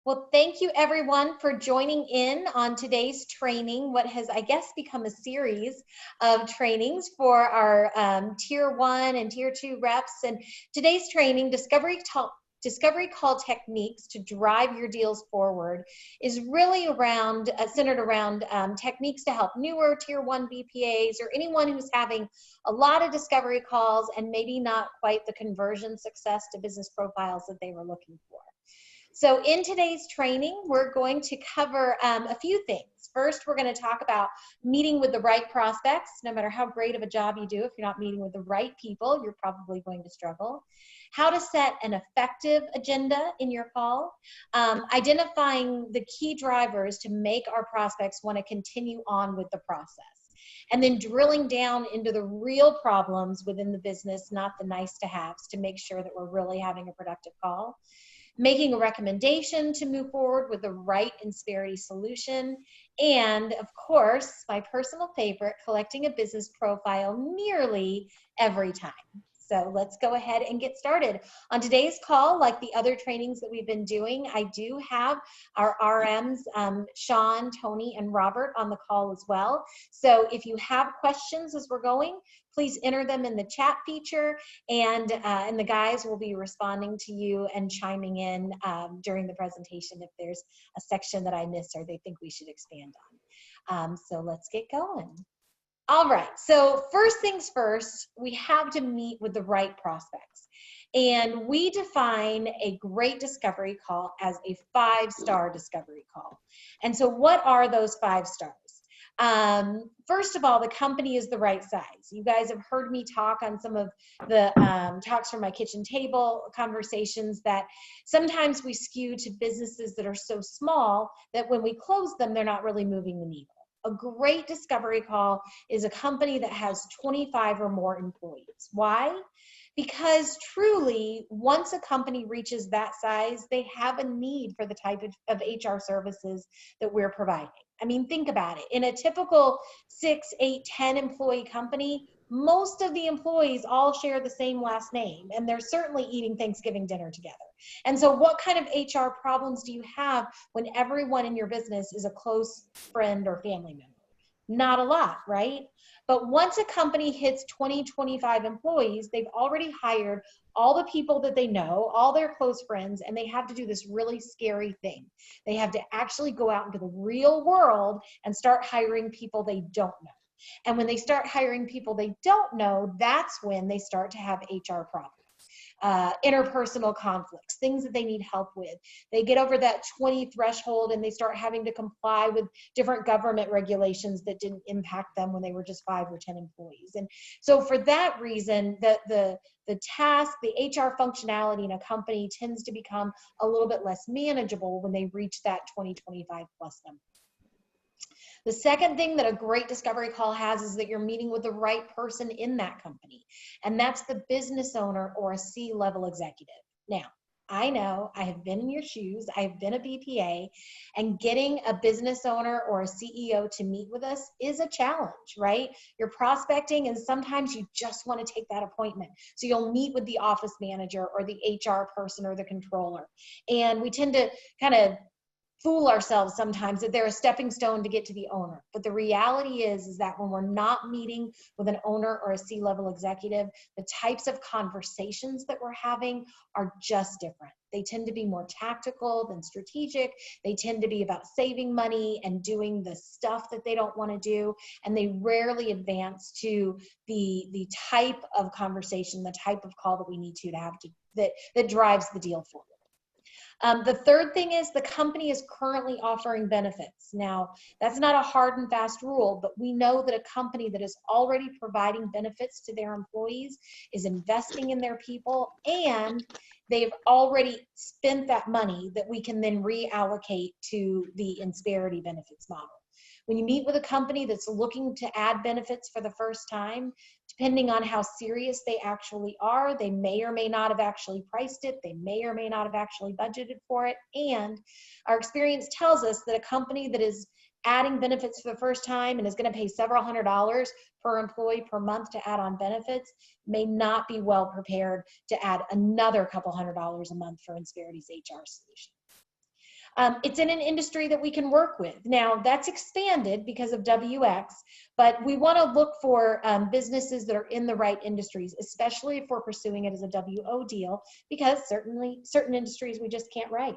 Well, thank you everyone for joining in on today's training, what has, I guess, become a series of trainings for our Tier 1 and Tier 2 reps. And today's training, Discovery Call Techniques to Drive Your Deals Forward, is really around, centered around techniques to help newer Tier 1 BPAs or anyone who's having a lot of discovery calls and maybe not quite the conversion success to business profiles that they were looking for. So in today's training, we're going to cover a few things. First, we're going to talk about meeting with the right prospects. No matter how great of a job you do, if you're not meeting with the right people, you're probably going to struggle. How to set an effective agenda in your call. Identifying the key drivers to make our prospects want to continue on with the process. And then drilling down into the real problems within the business, not the nice to haves, to make sure that we're really having a productive call. Making a recommendation to move forward with the right Insperity solution, and of course, my personal favorite, collecting a business profile nearly every time. So let's go ahead and get started. On today's call, like the other trainings that we've been doing, I do have our RMs, Sean, Tony, and Robert on the call as well. So if you have questions as we're going, please enter them in the chat feature, and the guys will be responding to you and chiming in during the presentation if there's a section that I missed or they think we should expand on. So let's get going. All right, so first things first, we have to meet with the right prospects. And we define a great discovery call as a 5-star discovery call. And so what are those 5 stars? First of all, the company is the right size. You guys have heard me talk on some of the talks from my kitchen table conversations that sometimes we skew to businesses that are so small that when we close them, they're not really moving the needle. A great discovery call is a company that has 25 or more employees. Why? Because truly, once a company reaches that size, they have a need for the type of HR services that we're providing. I mean, think about it. In a typical 6, 8, 10 employee company, most of the employees all share the same last name, and they're certainly eating Thanksgiving dinner together. And so what kind of HR problems do you have when everyone in your business is a close friend or family member? Not a lot, right? But once a company hits 20, 25 employees, they've already hired all the people that they know, all their close friends, and they have to do this really scary thing. They have to actually go out into the real world and start hiring people they don't know. And when they start hiring people they don't know, that's when they start to have HR problems. Interpersonal conflicts, things that they need help with. They get over that 20 threshold and they start having to comply with different government regulations that didn't impact them when they were just 5 or 10 employees. And so for that reason, the task, the HR functionality in a company tends to become a little bit less manageable when they reach that 20, 25 plus number. The second thing that a great discovery call has is that you're meeting with the right person in that company, and that's the business owner or a C-level executive. Now, I know I have been in your shoes, I have been a BPA, and getting a business owner or a CEO to meet with us is a challenge, right? You're prospecting and sometimes you just want to take that appointment. So you'll meet with the office manager or the HR person or the controller. And we tend to kind of fool ourselves sometimes that they're a stepping stone to get to the owner. But the reality is that when we're not meeting with an owner or a C-level executive, the types of conversations that we're having are just different. They tend to be more tactical than strategic. They tend to be about saving money and doing the stuff that they don't want to do. And they rarely advance to the type of conversation, the type of call that we need to have that drives the deal forward. The third thing is the company is currently offering benefits. Now, that's not a hard and fast rule, but we know that a company that is already providing benefits to their employees is investing in their people, and they've already spent that money that we can then reallocate to the Insperity benefits model. When you meet with a company that's looking to add benefits for the first time, depending on how serious they actually are, they may or may not have actually priced it. They may or may not have actually budgeted for it. And our experience tells us that a company that is adding benefits for the first time and is going to pay several $100s per employee per month to add on benefits may not be well prepared to add another couple $100s a month for Insperity's HR solution. It's in an industry that we can work with. Now, that's expanded because of WX, but we want to look for businesses that are in the right industries, especially if we're pursuing it as a WO deal, because certainly certain industries we just can't write.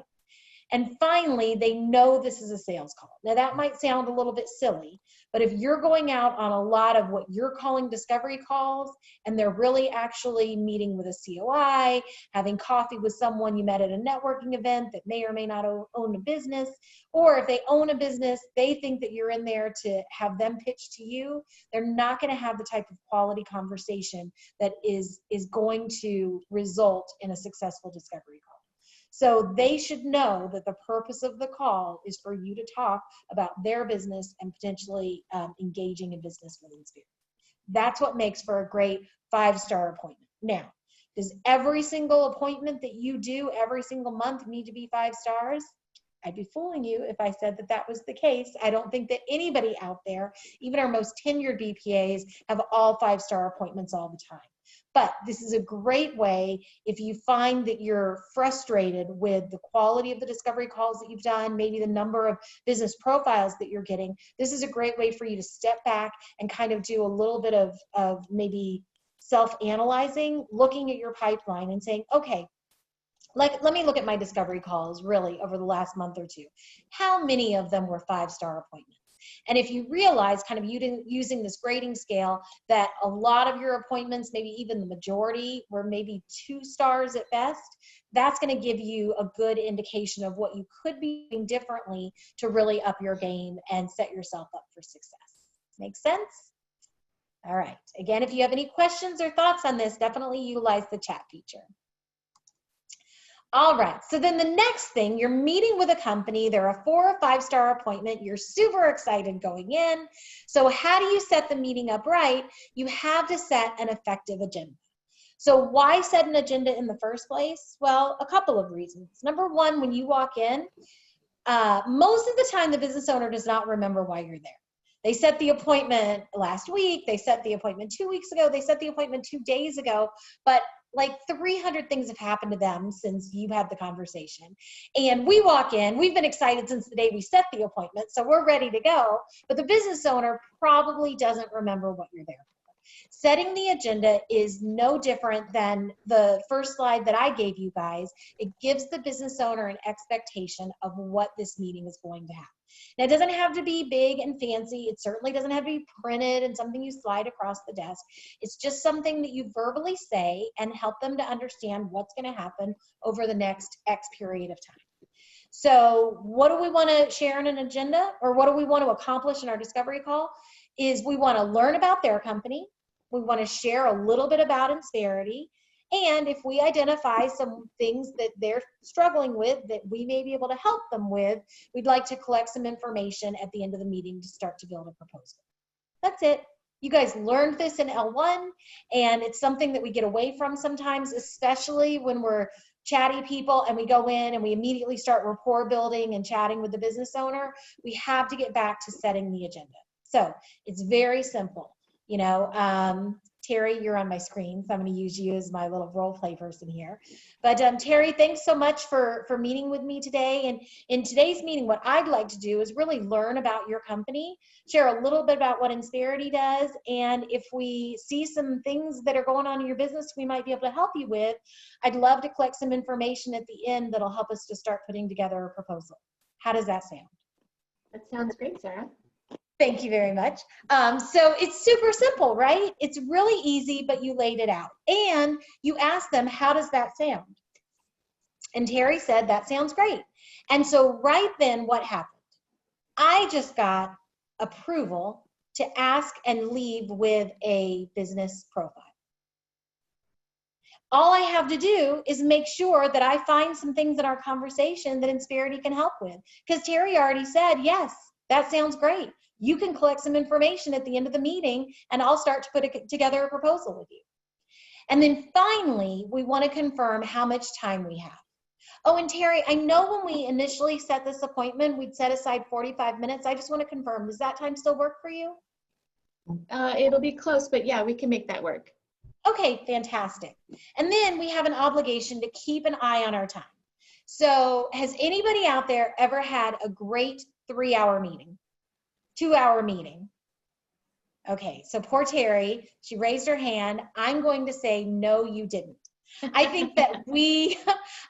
And finally, they know this is a sales call. Now, that might sound a little bit silly, but if you're going out on a lot of what you're calling discovery calls, and they're really actually meeting with a COI, having coffee with someone you met at a networking event that may or may not own a business, or if they own a business, they think that you're in there to have them pitch to you, they're not going to have the type of quality conversation that is going to result in a successful discovery call. So they should know that the purpose of the call is for you to talk about their business and potentially engaging in business with Inspirit. That's what makes for a great 5-star appointment. Now, does every single appointment that you do every single month need to be 5 stars? I'd be fooling you if I said that that was the case. I don't think that anybody out there, even our most tenured BPAs, have all 5-star appointments all the time. But this is a great way if you find that you're frustrated with the quality of the discovery calls that you've done, maybe the number of business profiles that you're getting. This is a great way for you to step back and kind of do a little bit of maybe self-analyzing, looking at your pipeline and saying, okay, let me look at my discovery calls really over the last month or two. How many of them were 5-star appointments? And if you realize, kind of using this grading scale, that a lot of your appointments, maybe even the majority, were maybe 2 stars at best, that's going to give you a good indication of what you could be doing differently to really up your game and set yourself up for success. Make sense? All right. Again, if you have any questions or thoughts on this, definitely utilize the chat feature. All right, so then the next thing, you're meeting with a company, they're a 4 or 5-star appointment, you're super excited going in. So how do you set the meeting up right? You have to set an effective agenda. So why set an agenda in the first place? Well, a couple of reasons. Number one, when you walk in, most of the time the business owner does not remember why you're there. They set the appointment last week, they set the appointment 2 weeks ago, they set the appointment 2 days ago, but like 300 things have happened to them since you've had the conversation. And we walk in, we've been excited since the day we set the appointment, so we're ready to go, but the business owner probably doesn't remember what you're there for. Setting the agenda is no different than the first slide that I gave you guys. It gives the business owner an expectation of what this meeting is going to have. Now, it doesn't have to be big and fancy. It certainly doesn't have to be printed and something you slide across the desk. It's just something that you verbally say and help them to understand what's going to happen over the next X period of time. So what do we want to share in an agenda, or what do we want to accomplish in our discovery call? Is we want to learn about their company. We want to share a little bit about Insperity. And if we identify some things that they're struggling with that we may be able to help them with, we'd like to collect some information at the end of the meeting to start to build a proposal. That's it. You guys learned this in L1, and it's something that we get away from sometimes, especially when we're chatty people and we go in and we immediately start rapport building and chatting with the business owner. We have to get back to setting the agenda. So it's very simple. You know, Terry, you're on my screen, so I'm going to use you as my little role play person here. But Terry, thanks so much for meeting with me today. And in today's meeting, what I'd like to do is really learn about your company, share a little bit about what Insperity does, and if we see some things that are going on in your business we might be able to help you with, I'd love to collect some information at the end that'll help us to start putting together a proposal. How does that sound? That sounds great, Sarah. Thank you very much. So it's super simple, right? It's really easy, but you laid it out. And you asked them, how does that sound? And Terry said, that sounds great. And so right then, what happened? I just got approval to ask and leave with a business profile. All I have to do is make sure that I find some things in our conversation that Insperity can help with. Because Terry already said, yes, that sounds great. You can collect some information at the end of the meeting and I'll start to put together a proposal with you. And then finally, we want to confirm how much time we have. Oh, and Terry, I know when we initially set this appointment, we'd set aside 45 minutes. I just want to confirm, does that time still work for you? It'll be close, but yeah, we can make that work. Okay, fantastic. And then we have an obligation to keep an eye on our time. So has anybody out there ever had a great 3-hour meeting, 2-hour meeting? Okay, so poor Terry, she raised her hand. I'm going to say, no, you didn't. I think that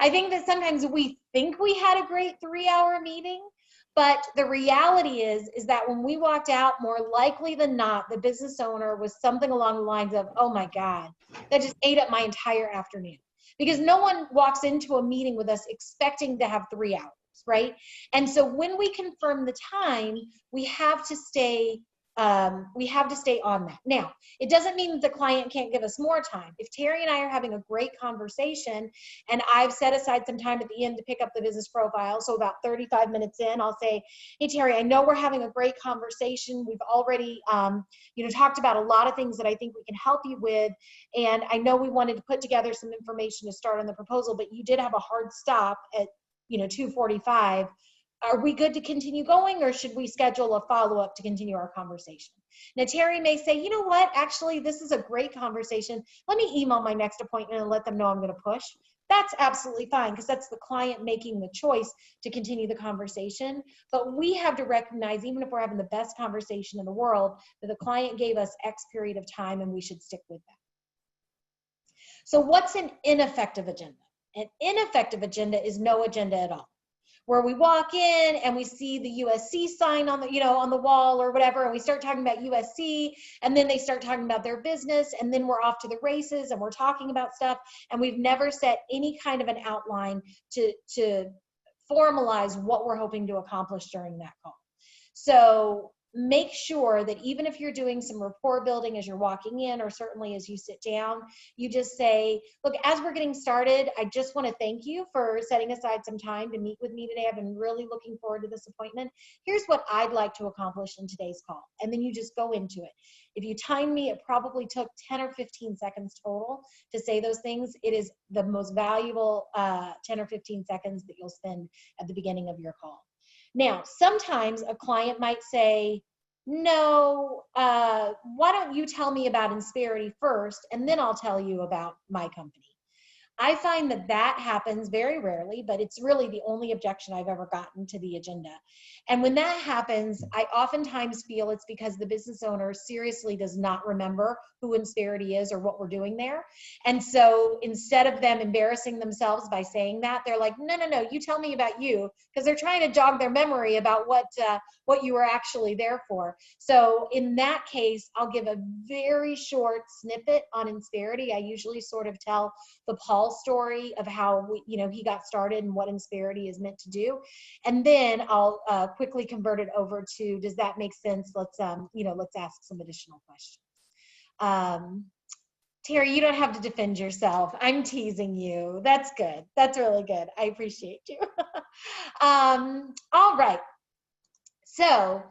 I think that sometimes we think we had a great 3-hour meeting, but the reality is that when we walked out, more likely than not, the business owner was something along the lines of, oh my God, that just ate up my entire afternoon. Because no one walks into a meeting with us expecting to have 3 hours, right? And so when we confirm the time, we have to stay on that. Now, it doesn't mean that the client can't give us more time. If Terry and I are having a great conversation and I've set aside some time at the end to pick up the business profile, so about 35 minutes in, I'll say, hey, Terry, I know we're having a great conversation. We've already, talked about a lot of things that I think we can help you with. And I know we wanted to put together some information to start on the proposal, but you did have a hard stop at, 2:45. Are we good to continue going, or should we schedule a follow-up to continue our conversation? Now, Terry may say, you know what, actually, this is a great conversation. Let me email my next appointment and let them know I'm going to push. That's absolutely fine, because that's the client making the choice to continue the conversation. But we have to recognize, even if we're having the best conversation in the world, that the client gave us X period of time and we should stick with that. So what's an ineffective agenda? An ineffective agenda is no agenda at all, where we walk in and we see the USC sign on the, on the wall or whatever, and we start talking about USC, and then they start talking about their business, and then we're off to the races and we're talking about stuff, and we've never set any kind of an outline to formalize what we're hoping to accomplish during that call. So make sure that even if you're doing some rapport building as you're walking in, or certainly as you sit down, you just say, look, as we're getting started, I just want to thank you for setting aside some time to meet with me today. I've been really looking forward to this appointment. Here's what I'd like to accomplish in today's call. And then you just go into it. If you time me, it probably took 10 or 15 seconds total to say those things. It is the most valuable 10 or 15 seconds that you'll spend at the beginning of your call. Now, sometimes a client might say, no, why don't you tell me about Insperity first, and then I'll tell you about my company. I find that that happens very rarely, but it's really the only objection I've ever gotten to the agenda. And when that happens, I oftentimes feel it's because the business owner seriously does not remember who Insperity is or what we're doing there. And so instead of them embarrassing themselves by saying that, they're like, no, you tell me about you, because they're trying to jog their memory about what you were actually there for. So in that case, I'll give a very short snippet on Insperity. I usually sort of tell the Paul story of how he got started and what Insperity is meant to do, and then I'll quickly convert it over to, does that make sense? Let's ask some additional questions. Terry, you don't have to defend yourself. I'm teasing you. That's good. That's really good. I appreciate you. All right. So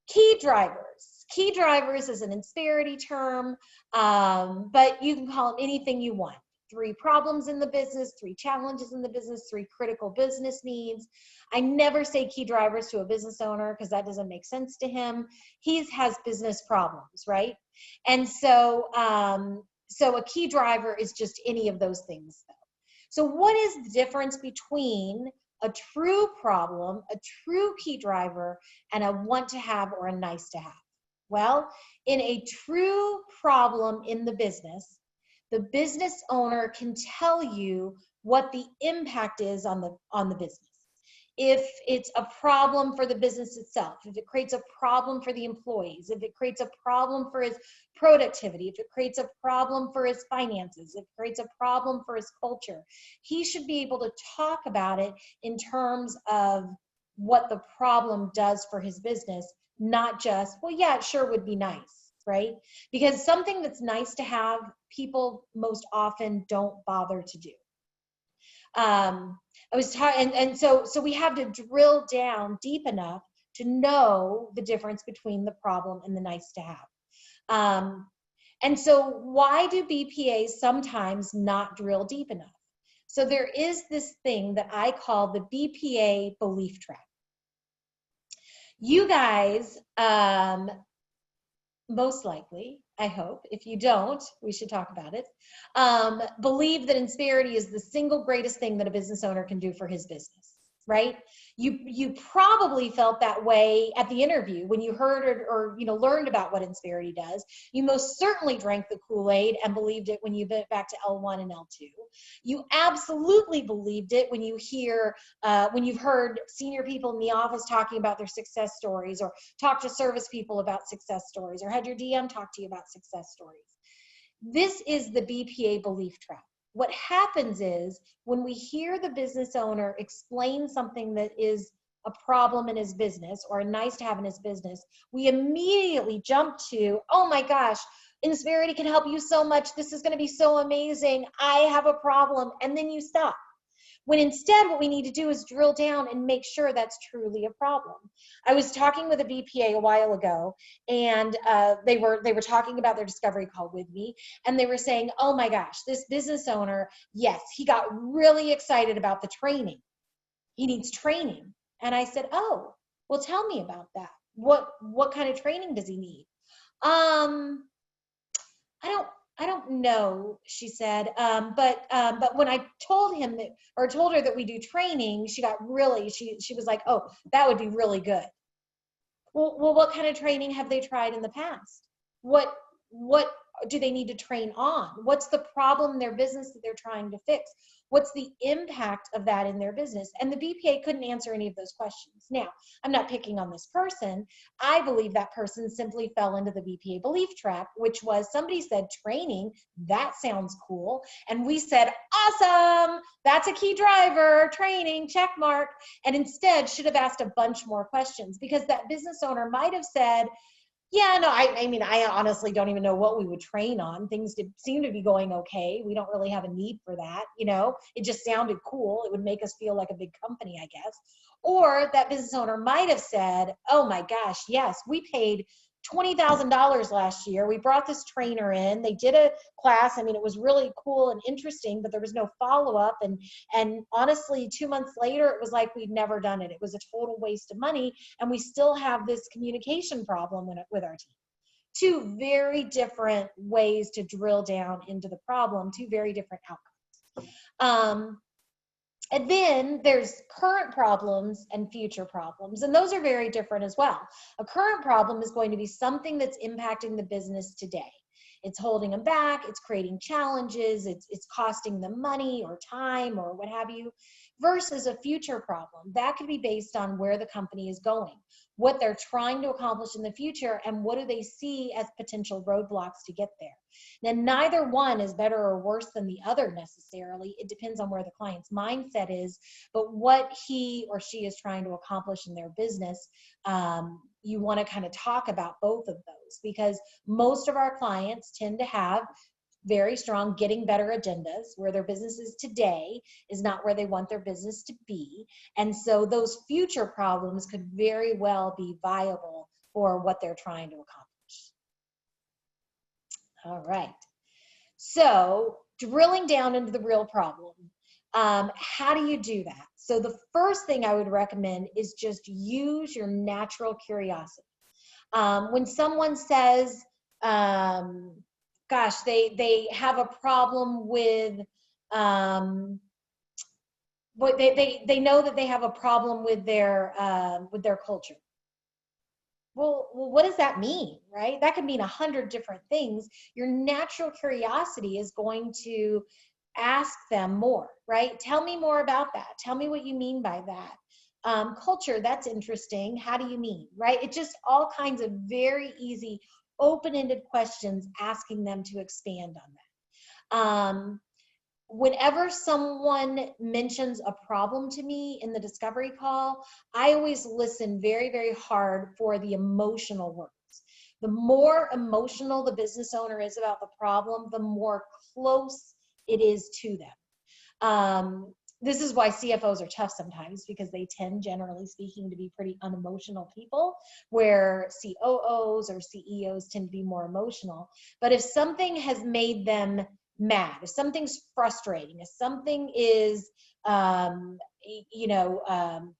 key drivers. Key drivers is an Insperity term, but you can call them anything you want. 3 problems in the business, 3 challenges in the business, 3 critical business needs. I never say key drivers to a business owner because that doesn't make sense to him. He has business problems, right? And so, so a key driver is just any of those things, though. So what is the difference between a true problem, a true key driver, and a want to have or a nice to have? Well, in a true problem in the business owner can tell you what the impact is on the business. If it's a problem for the business itself, if it creates a problem for the employees, if it creates a problem for his productivity, if it creates a problem for his finances, if it creates a problem for his culture, he should be able to talk about it in terms of what the problem does for his business, not just, well, yeah, it sure would be nice. Right? Because something that's nice to have, people most often don't bother to do. So we have to drill down deep enough to know the difference between the problem and the nice to have. And so why do BPAs sometimes not drill deep enough? So there is this thing that I call the BPA belief trap. You guys, most likely, I hope. If you don't, we should talk about it. Believe that Insperity is the single greatest thing that a business owner can do for his business, right? You probably felt that way at the interview when you heard or learned about what Insperity does. You most certainly drank the Kool-Aid and believed it when you went back to L1 and L2. You absolutely believed it when you've heard senior people in the office talking about their success stories, or talk to service people about success stories, or had your DM talk to you about success stories. This is the BPA belief trap. What happens is when we hear the business owner explain something that is a problem in his business or a nice to have in his business, we immediately jump to, oh my gosh, Insperity can help you so much. This is going to be so amazing. I have a problem. And then you stop. When instead what we need to do is drill down and make sure that's truly a problem. I was talking with a BPA a while ago, and they were talking about their discovery call with me, and they were saying, oh my gosh, this business owner, yes, he got really excited about the training. He needs training. And I said, oh, well, tell me about that. What kind of training does he need? I don't know, she said. But when I told him that, or told her that we do training, she got really, she was like, oh, that would be really good. Well, what kind of training have they tried in the past? What do they need to train on? What's the problem in their business that they're trying to fix? What's the impact of that in their business? And the BPA couldn't answer any of those questions. Now, I'm not picking on this person. I believe that person simply fell into the BPA belief trap, which was somebody said training, that sounds cool. And we said, awesome, that's a key driver, training, check mark. And instead should have asked a bunch more questions, because that business owner might have said, yeah, no, I mean, I honestly don't even know what we would train on. Things seem to be going okay. We don't really have a need for that. It just sounded cool. It would make us feel like a big company, I guess. Or that business owner might have said, oh my gosh, yes, we paid $20,000 last year. We brought this trainer in. They did a class. I mean, it was really cool and interesting, but there was no follow-up. And honestly, 2 months later, it was like we'd never done it. It was a total waste of money. And we still have this communication problem with our team. Two very different ways to drill down into the problem, two very different outcomes. And then there's current problems and future problems, and those are very different as well. A current problem is going to be something that's impacting the business today. It's holding them back, it's creating challenges, it's costing them money or time or what have you, versus a future problem. That could be based on where the company is going, what they're trying to accomplish in the future, and what do they see as potential roadblocks to get there. Now, neither one is better or worse than the other necessarily. It depends on where the client's mindset is, but what he or she is trying to accomplish in their business, you want to kind of talk about both of those, because most of our clients tend to have very strong getting better agendas, where their business is today is not where they want their business to be. And so those future problems could very well be viable for what they're trying to accomplish. All right. So drilling down into the real problem, how do you do that? So the first thing I would recommend is just use your natural curiosity. When someone says, gosh, they have a problem with, they know that they have a problem with their culture. Well, what does that mean, right? That could mean 100 different things. Your natural curiosity is going to ask them more, right? Tell me more about that. Tell me what you mean by that. Culture, that's interesting. How do you mean, right? It's just all kinds of very easy, open-ended questions, asking them to expand on that. Whenever someone mentions a problem to me in the discovery call, I always listen very, very hard for the emotional words. The more emotional the business owner is about the problem, the more close it is to them. This is why CFOs are tough sometimes, because they tend, generally speaking, to be pretty unemotional people, where COOs or CEOs tend to be more emotional. But if something has made them mad, if something's frustrating, if something is,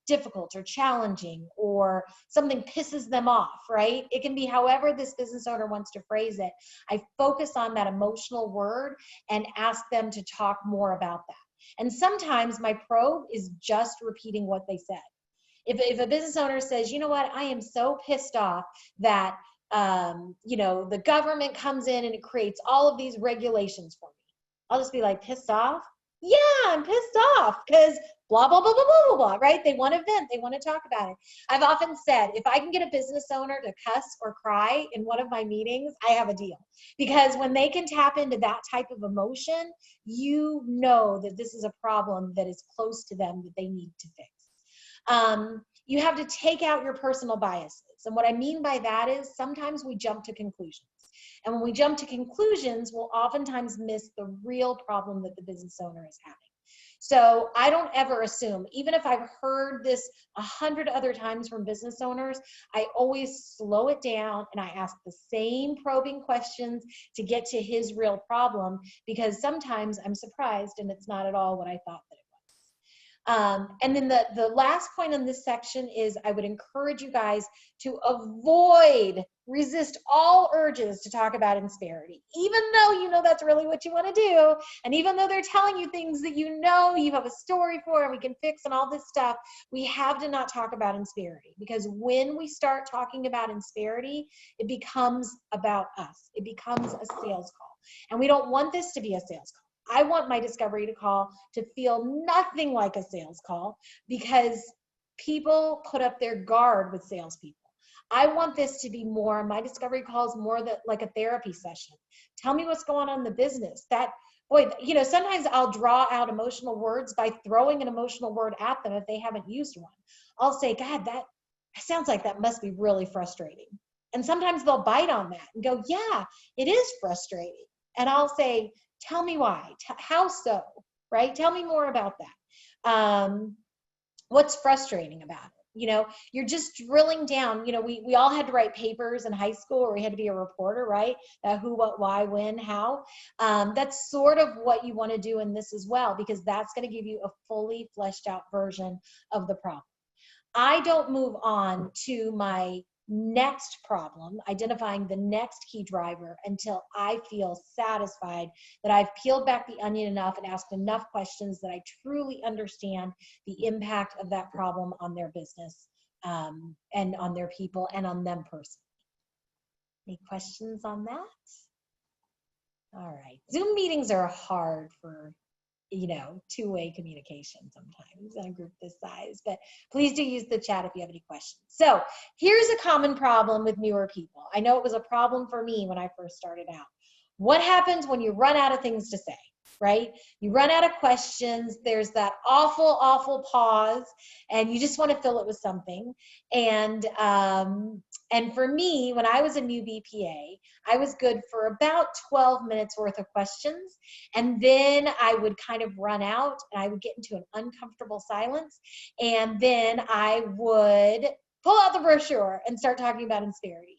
difficult or challenging, or something pisses them off, right? It can be however this business owner wants to phrase it. I focus on that emotional word and ask them to talk more about that. And sometimes my probe is just repeating what they said. If a business owner says, you know what, I am so pissed off that the government comes in and it creates all of these regulations for me. I'll just be like, pissed off? Yeah, I'm pissed off because blah, blah, blah, blah, blah, blah, blah, right? They want to vent. They want to talk about it. I've often said, if I can get a business owner to cuss or cry in one of my meetings, I have a deal. Because when they can tap into that type of emotion, you know that this is a problem that is close to them that they need to fix. You have to take out your personal biases. And what I mean by that is sometimes we jump to conclusions. And when we jump to conclusions, we'll oftentimes miss the real problem that the business owner is having. So I don't ever assume, even if I've heard this 100 other times from business owners, I always slow it down and I ask the same probing questions to get to his real problem, because sometimes I'm surprised and it's not at all what I thought that it was. And then the last point on this section is I would encourage you guys to resist all urges to talk about insperity, even though you know that's really what you want to do. And even though they're telling you things that you know you have a story for and we can fix and all this stuff, we have to not talk about insperity, because when we start talking about insperity, it becomes about us. It becomes a sales call. And we don't want this to be a sales call. I want my discovery call to feel nothing like a sales call, because people put up their guard with salespeople. I want this to be more, my discovery calls more like a therapy session. Tell me what's going on in the business. Sometimes I'll draw out emotional words by throwing an emotional word at them if they haven't used one. I'll say, God, that sounds like that must be really frustrating. And sometimes they'll bite on that and go, yeah, it is frustrating. And I'll say, tell me why, how so, right? Tell me more about that. What's frustrating about it? You're just drilling down. We all had to write papers in high school, or we had to be a reporter, right? Who, what, why, when, how. That's sort of what you want to do in this as well, because that's going to give you a fully fleshed out version of the problem. I don't move on to my next problem, identifying the next key driver, until I feel satisfied that I've peeled back the onion enough and asked enough questions that I truly understand the impact of that problem on their business, and on their people and on them personally. Any questions on that? All right. Zoom meetings are hard for two-way communication sometimes in a group this size, but please do use the chat if you have any questions. So here's a common problem with newer people. I know it was a problem for me when I first started out. What happens when you run out of things to say, right? You run out of questions. There's that awful, awful pause, and you just want to fill it with something. And for me, when I was a new BPA, I was good for about 12 minutes worth of questions. And then I would kind of run out and I would get into an uncomfortable silence. And then I would pull out the brochure and start talking about insperity.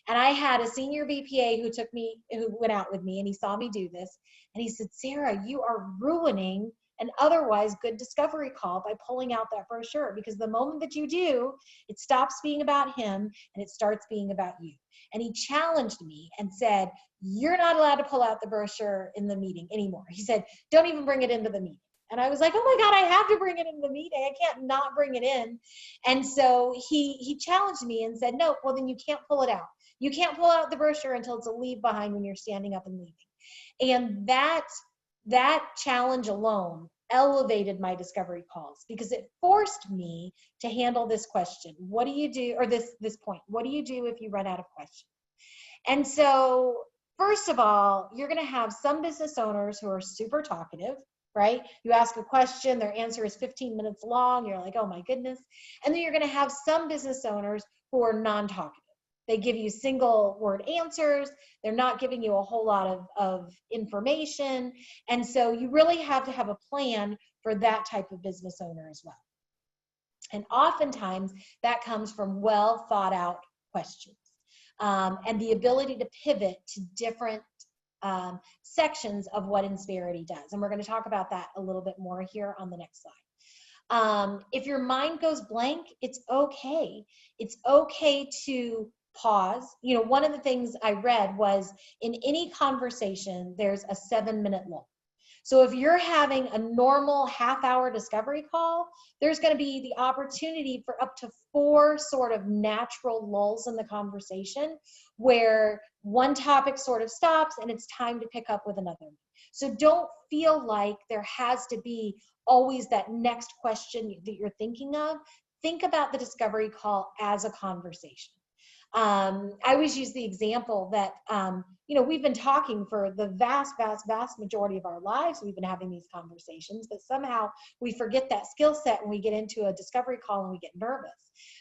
And I had a senior BPA who went out with me, and he saw me do this. And he said, Sarah, you are ruining an otherwise good discovery call by pulling out that brochure, because the moment that you do, it stops being about him and it starts being about you. And he challenged me and said, you're not allowed to pull out the brochure in the meeting anymore. He said, don't even bring it into the meeting. And I was like, oh my God, I have to bring it in the meeting. I can't not bring it in. And so he challenged me and said, no, well then you can't pull it out. You can't pull out the brochure until it's a leave behind when you're standing up and leaving. And that challenge alone elevated my discovery calls, because it forced me to handle this question. What do you do, or this point, what do you do if you run out of questions? And so first of all, you're going to have some business owners who are super talkative, right? You ask a question, their answer is 15 minutes long. You're like, oh my goodness. And then you're going to have some business owners who are non-talkative. They give you single word answers. They're not giving you a whole lot of information. And so you really have to have a plan for that type of business owner as well. And oftentimes that comes from well thought out questions, and the ability to pivot to different sections of what Insperity does. And we're going to talk about that a little bit more here on the next slide. If your mind goes blank, it's okay. It's okay to pause. You know, one of the things I read was in any conversation, there's a 7-minute lull. So if you're having a normal half-hour discovery call, there's going to be the opportunity for up to 4 sort of natural lulls in the conversation where one topic sort of stops and it's time to pick up with another. So don't feel like there has to be always that next question that you're thinking of. Think about the discovery call as a conversation. I always use the example that, you know, we've been talking for the vast majority of our lives. We've been having these conversations, but somehow we forget that skill set when we get into a discovery call and we get nervous.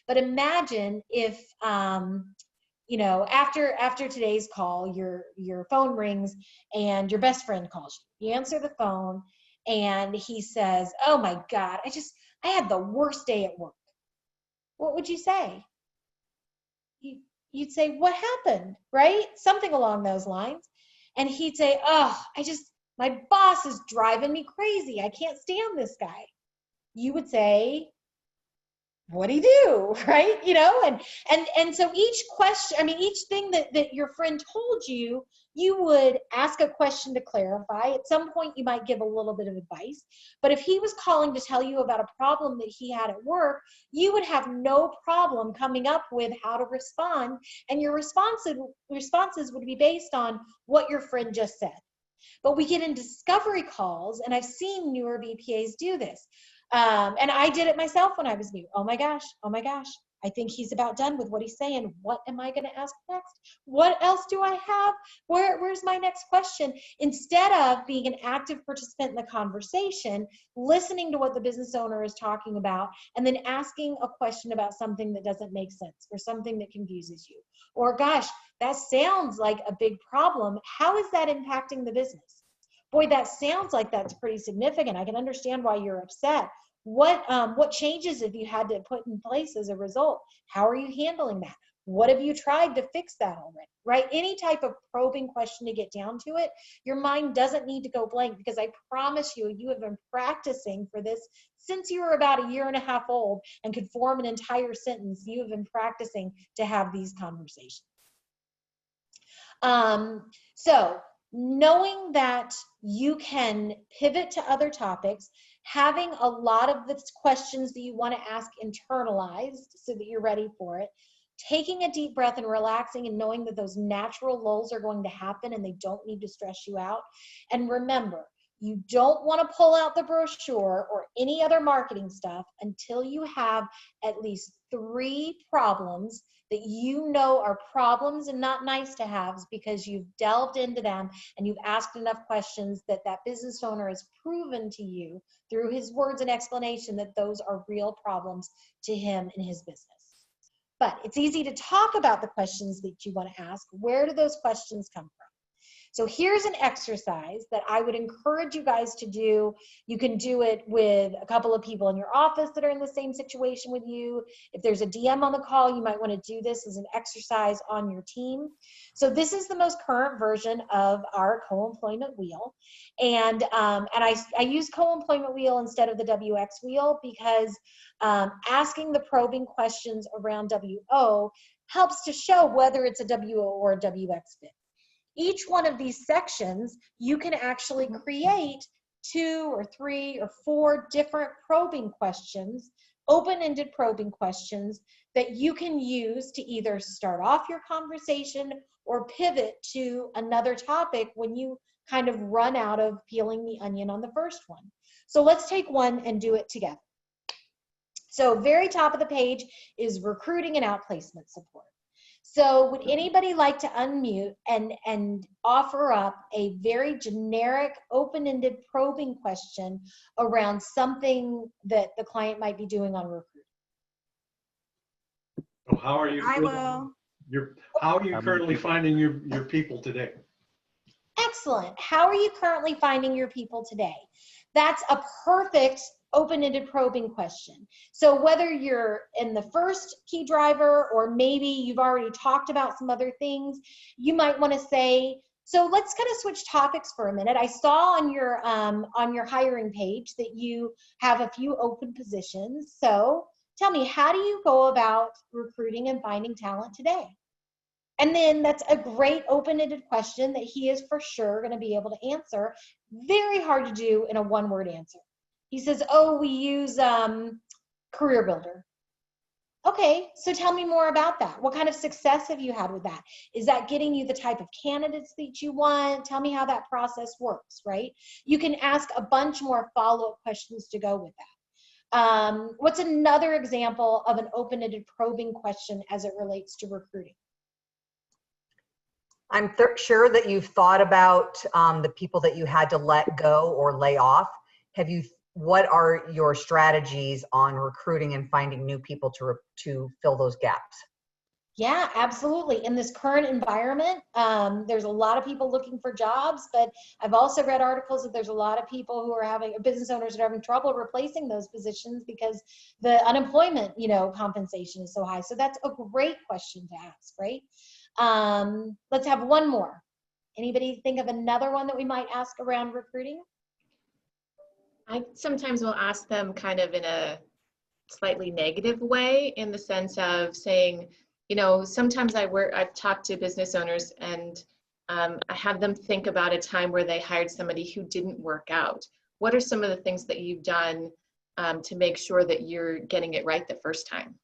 But imagine if, you know, after today's call, your phone rings and your best friend calls you. You answer the phone and he says, "Oh my God, I had the worst day at work." What would you say? You'd say, "What happened?" Right? Something along those lines. And he'd say, "Oh, my boss is driving me crazy. I can't stand this guy." You would say, "What'd he do?" Right? You know, and so each question, I mean, each thing that your friend told you, you would ask a question to clarify. At some point, you might give a little bit of advice. But if he was calling to tell you about a problem that he had at work, you would have no problem coming up with how to respond. And your responses would be based on what your friend just said. But we get in discovery calls, and I've seen newer BPAs do this. And I did it myself when I was new. Oh my gosh, I think he's about done with what he's saying. What am I going to ask next? What else do I have? Where's my next question? Instead of being an active participant in the conversation, listening to what the business owner is talking about, and then asking a question about something that doesn't make sense or something that confuses you. Or, gosh, that sounds like a big problem. How is that impacting the business? Boy, that sounds like that's pretty significant. I can understand why you're upset. What changes have you had to put in place as a result? How are you handling that? What have you tried to fix that already? Right? Any type of probing question to get down to it, your mind doesn't need to go blank, because I promise you, you have been practicing for this since you were about 1.5 years old and could form an entire sentence. You have been practicing to have these conversations. So knowing that you can pivot to other topics, having a lot of the questions that you want to ask internalized so that you're ready for it, taking a deep breath and relaxing and knowing that those natural lulls are going to happen and they don't need to stress you out. And remember, you don't want to pull out the brochure or any other marketing stuff until you have at least 3 problems that you know are problems and not nice to haves, because you've delved into them and you've asked enough questions that that business owner has proven to you through his words and explanation that those are real problems to him and his business. But it's easy to talk about the questions that you want to ask. Where do those questions come from? So here's an exercise that I would encourage you guys to do. You can do it with a couple of people in your office that are in the same situation with you. If there's a DM on the call, you might want to do this as an exercise on your team. So this is the most current version of our co-employment wheel. And I use co-employment wheel instead of the WX wheel because asking the probing questions around WO helps to show whether it's a WO or a WX fit. Each one of these sections, you can actually create 2 or 3 or 4 different probing questions, open-ended probing questions that you can use to either start off your conversation or pivot to another topic when you kind of run out of peeling the onion on the first one. So let's take one and do it together. So very top of the page is recruiting and outplacement support. So would anybody like to unmute and offer up a very generic, open-ended probing question around something that the client might be doing on recruiting? So how are you? I will. How are you currently finding your people today? Excellent. How are you currently finding your people today? That's a perfect open-ended probing question. So whether you're in the first key driver or maybe you've already talked about some other things, you might want to say, So let's kind of switch topics for a minute. I saw on your hiring page that you have a few open positions. So tell me, how do you go about recruiting and finding talent today? And then that's a great open-ended question that he is for sure going to be able to answer. Very hard to do in a one-word answer. He says, oh, we use Career Builder. Okay, so tell me more about that. What kind of success have you had with that? Is that getting you the type of candidates that you want? Tell me how that process works, right? You can ask a bunch more follow-up questions to go with that. What's another example of an open-ended probing question as it relates to recruiting? I'm sure that you've thought about the people that you had to let go or lay off. What are your strategies on recruiting and finding new people to fill those gaps? Yeah, absolutely. In this current environment, there's a lot of people looking for jobs, but I've also read articles that there's a lot of people who are business owners that are having trouble replacing those positions because the unemployment, compensation is so high. So that's a great question to ask, right? Let's have one more. Anybody think of another one that we might ask around recruiting? I sometimes will ask them kind of in a slightly negative way, in the sense of saying, sometimes I've talked to business owners and I have them think about a time where they hired somebody who didn't work out. What are some of the things that you've done to make sure that you're getting it right the first time?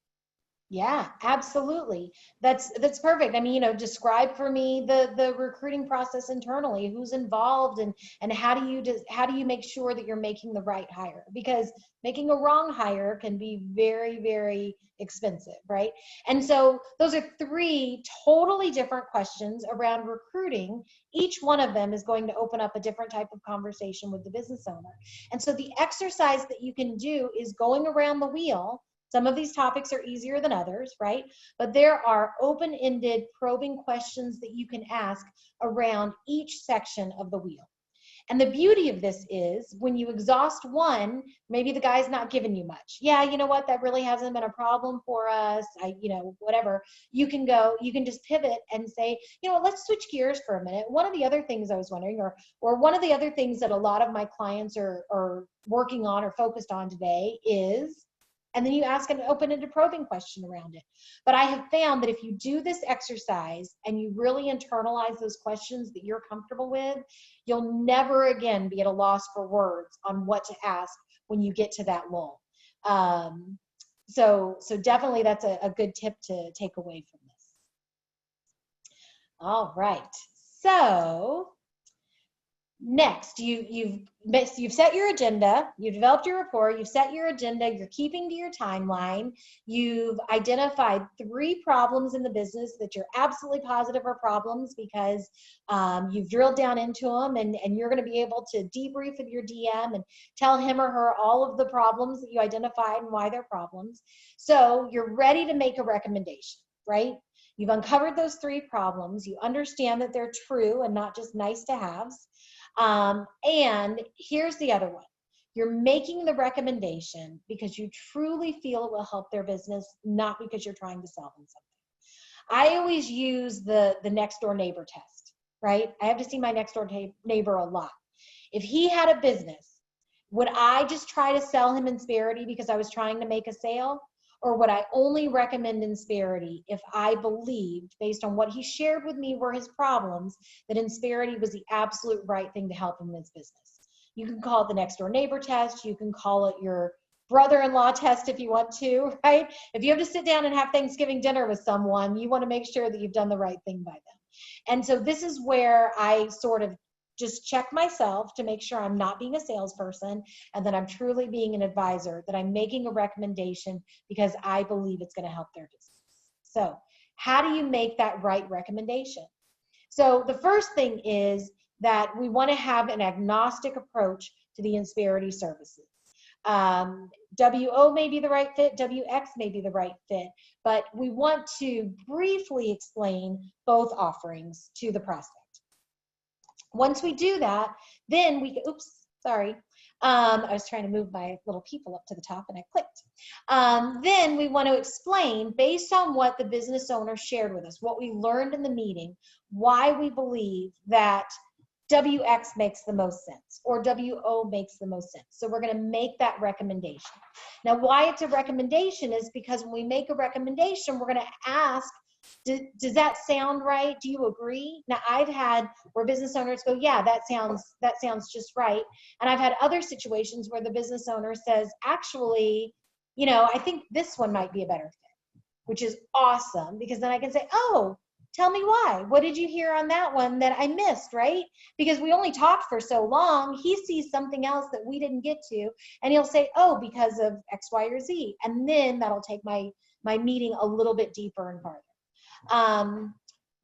Yeah, absolutely. That's perfect. I mean, describe for me the recruiting process internally, who's involved, and how do you make sure that you're making the right hire? Because making a wrong hire can be very, very expensive, right? And so those are three totally different questions around recruiting. Each one of them is going to open up a different type of conversation with the business owner. And so the exercise that you can do is going around the wheel. Some of these topics are easier than others, right? But there are open-ended probing questions that you can ask around each section of the wheel. And the beauty of this is when you exhaust one, maybe the guy's not giving you much. Yeah, you know what? That really hasn't been a problem for us. Whatever. You can just pivot and say, let's switch gears for a minute. One of the other things I was wondering, or one of the other things that a lot of my clients are working on or focused on today is, and then you ask an open-ended probing question around it. But I have found that if you do this exercise and you really internalize those questions that you're comfortable with, you'll never again be at a loss for words on what to ask when you get to that lull. So definitely that's a good tip to take away from this. All right. So next, you've set your agenda, you've developed your rapport, you've set your agenda, you're keeping to your timeline, you've identified 3 problems in the business that you're absolutely positive are problems because you've drilled down into them, and you're going to be able to debrief with your DM and tell him or her all of the problems that you identified and why they're problems. So you're ready to make a recommendation, right? You've uncovered those 3 problems, you understand that they're true and not just nice to haves. And here's the other one. You're making the recommendation because you truly feel it will help their business, not because you're trying to sell them something. I always use the next door neighbor test, right? I have to see my next door neighbor a lot. If he had a business, would I just try to sell him Insperity because I was trying to make a sale? Or would I only recommend Insperity if I believed, based on what he shared with me were his problems, that Insperity was the absolute right thing to help him in his business? You can call it the next door neighbor test. You can call it your brother-in-law test if you want to, right? If you have to sit down and have Thanksgiving dinner with someone, you want to make sure that you've done the right thing by them. And so this is where I sort of just check myself to make sure I'm not being a salesperson and that I'm truly being an advisor, that I'm making a recommendation because I believe it's going to help their business. So how do you make that right recommendation? So the first thing is that we want to have an agnostic approach to the Insperity services. WO may be the right fit, WX may be the right fit, but we want to briefly explain both offerings to the prospect. Once we do that, then we I was trying to move my little people up to the top and I clicked. Then we want to explain, based on what the business owner shared with us, what we learned in the meeting, why we believe that WX makes the most sense or WO makes the most sense. So we're going to make that recommendation. Now, why it's a recommendation is because when we make a recommendation, we're going to ask, does that sound right? Do you agree? Now, I've had where business owners go, yeah, that sounds just right. And I've had other situations where the business owner says, actually, I think this one might be a better fit, which is awesome, because then I can say, oh, tell me why. What did you hear on that one that I missed, right? Because we only talked for so long. He sees something else that we didn't get to, and he'll say, oh, because of X, Y, or Z. And then that'll take my meeting a little bit deeper and farther.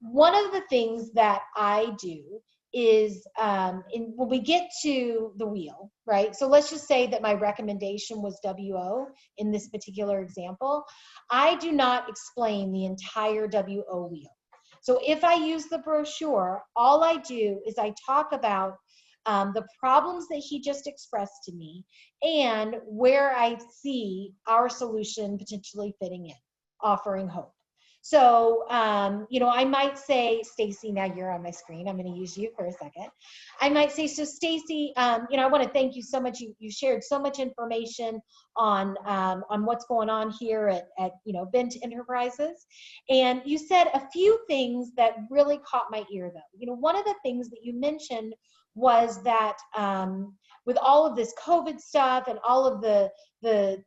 One of the things that I do is when we get to the wheel, right? So let's just say that my recommendation was WO in this particular example. I do not explain the entire WO wheel. So if I use the brochure, all I do is I talk about the problems that he just expressed to me and where I see our solution potentially fitting in, offering hope. So, I might say, Stacy, now you're on my screen. I'm going to use you for a second. I might say, so Stacy, I want to thank you so much. You shared so much information on what's going on here at Bent Enterprises. And you said a few things that really caught my ear, though. One of the things that you mentioned was that with all of this COVID stuff and all of the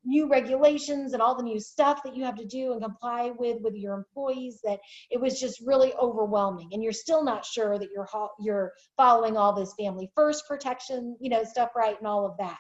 new regulations and all the new stuff that you have to do and comply with your employees, that it was just really overwhelming, and you're still not sure that you're following all this family first protection, stuff right, and all of that.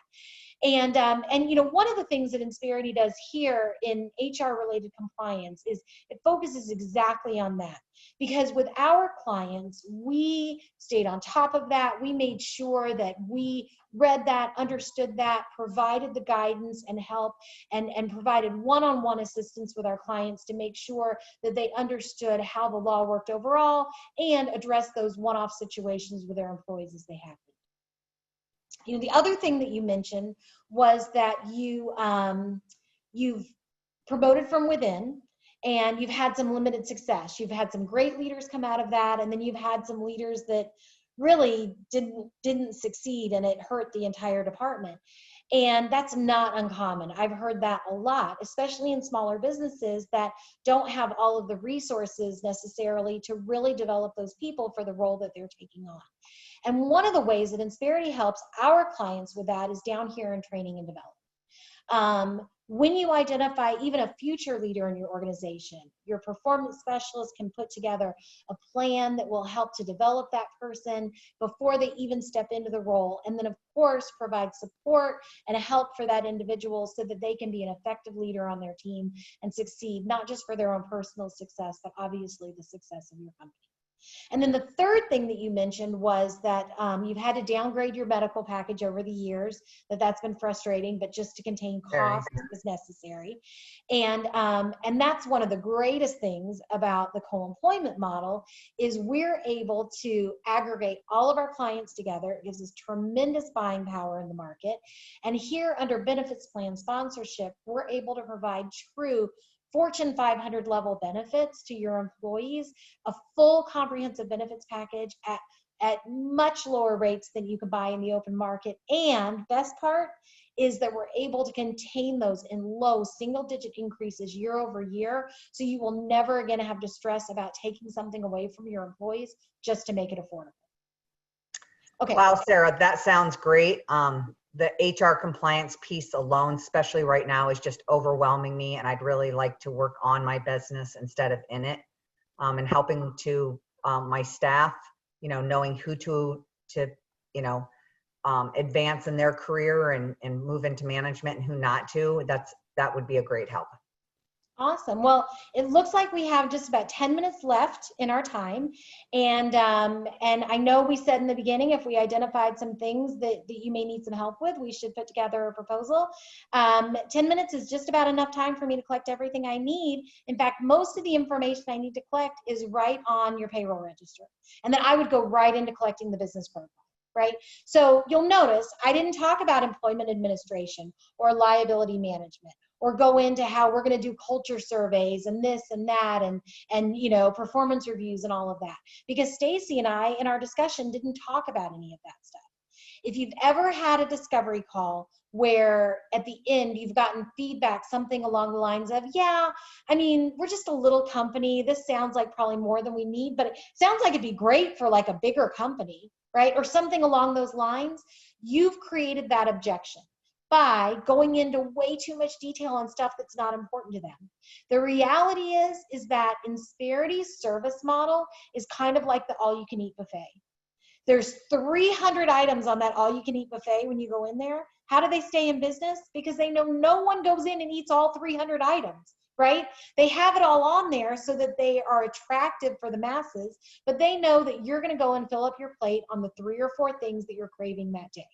And one of the things that Insperity does here in HR related compliance is it focuses exactly on that. Because with our clients, we stayed on top of that. We made sure that we read that, understood that, provided the guidance and help, and provided one-on-one assistance with our clients to make sure that they understood how the law worked overall and address those one-off situations with their employees as they happen. The other thing that you mentioned was that you've promoted from within, and you've had some limited success. You've had some great leaders come out of that, and then you've had some leaders that really didn't succeed, and it hurt the entire department. And that's not uncommon. I've heard that a lot, especially in smaller businesses that don't have all of the resources necessarily to really develop those people for the role that they're taking on. And one of the ways that Insperity helps our clients with that is down here in training and development. When you identify even a future leader in your organization, your performance specialist can put together a plan that will help to develop that person before they even step into the role. And then, of course, provide support and help for that individual so that they can be an effective leader on their team and succeed, not just for their own personal success, but obviously the success of your company. And then the third thing that you mentioned was that you've had to downgrade your medical package over the years, that's been frustrating, but just to contain costs is necessary. And that's one of the greatest things about the co-employment model is we're able to aggregate all of our clients together. It gives us tremendous buying power in the market. And here under benefits plan sponsorship, we're able to provide true Fortune 500 level benefits to your employees, a full comprehensive benefits package at much lower rates than you can buy in the open market. And best part is that we're able to contain those in low single-digit increases year over year. So you will never again have to stress about taking something away from your employees just to make it affordable. Okay. Wow, Sarah, that sounds great. The HR compliance piece alone, especially right now, is just overwhelming me, and I'd really like to work on my business instead of in it, and helping to my staff, knowing who to advance in their career and move into management and who not to. That would be a great help. Awesome. Well, it looks like we have just about 10 minutes left in our time. And I know we said in the beginning, if we identified some things that you may need some help with, we should put together a proposal. 10 minutes is just about enough time for me to collect everything I need. In fact, most of the information I need to collect is right on your payroll register. And then I would go right into collecting the business profile. right? So you'll notice I didn't talk about employment administration or liability management, or go into how we're going to do culture surveys and this and that, and you know, performance reviews and all of that, because Stacy and I in our discussion didn't talk about any of that stuff. If you've ever had a discovery call where at the end you've gotten feedback, something along the lines of, yeah, I mean, we're just a little company. This sounds like probably more than we need, but it sounds like it'd be great for like a bigger company, right? Or something along those lines. You've created that objection by going into way too much detail on stuff that's not important to them. The reality is that Insperity's service model is kind of like the all-you-can-eat buffet. There's 300 items on that all-you-can-eat buffet when you go in there. How do they stay in business? Because they know no one goes in and eats all 300 items, right? They have it all on there so that they are attractive for the masses, but they know that you're going to go and fill up your plate on the 3 or 4 things that you're craving that day.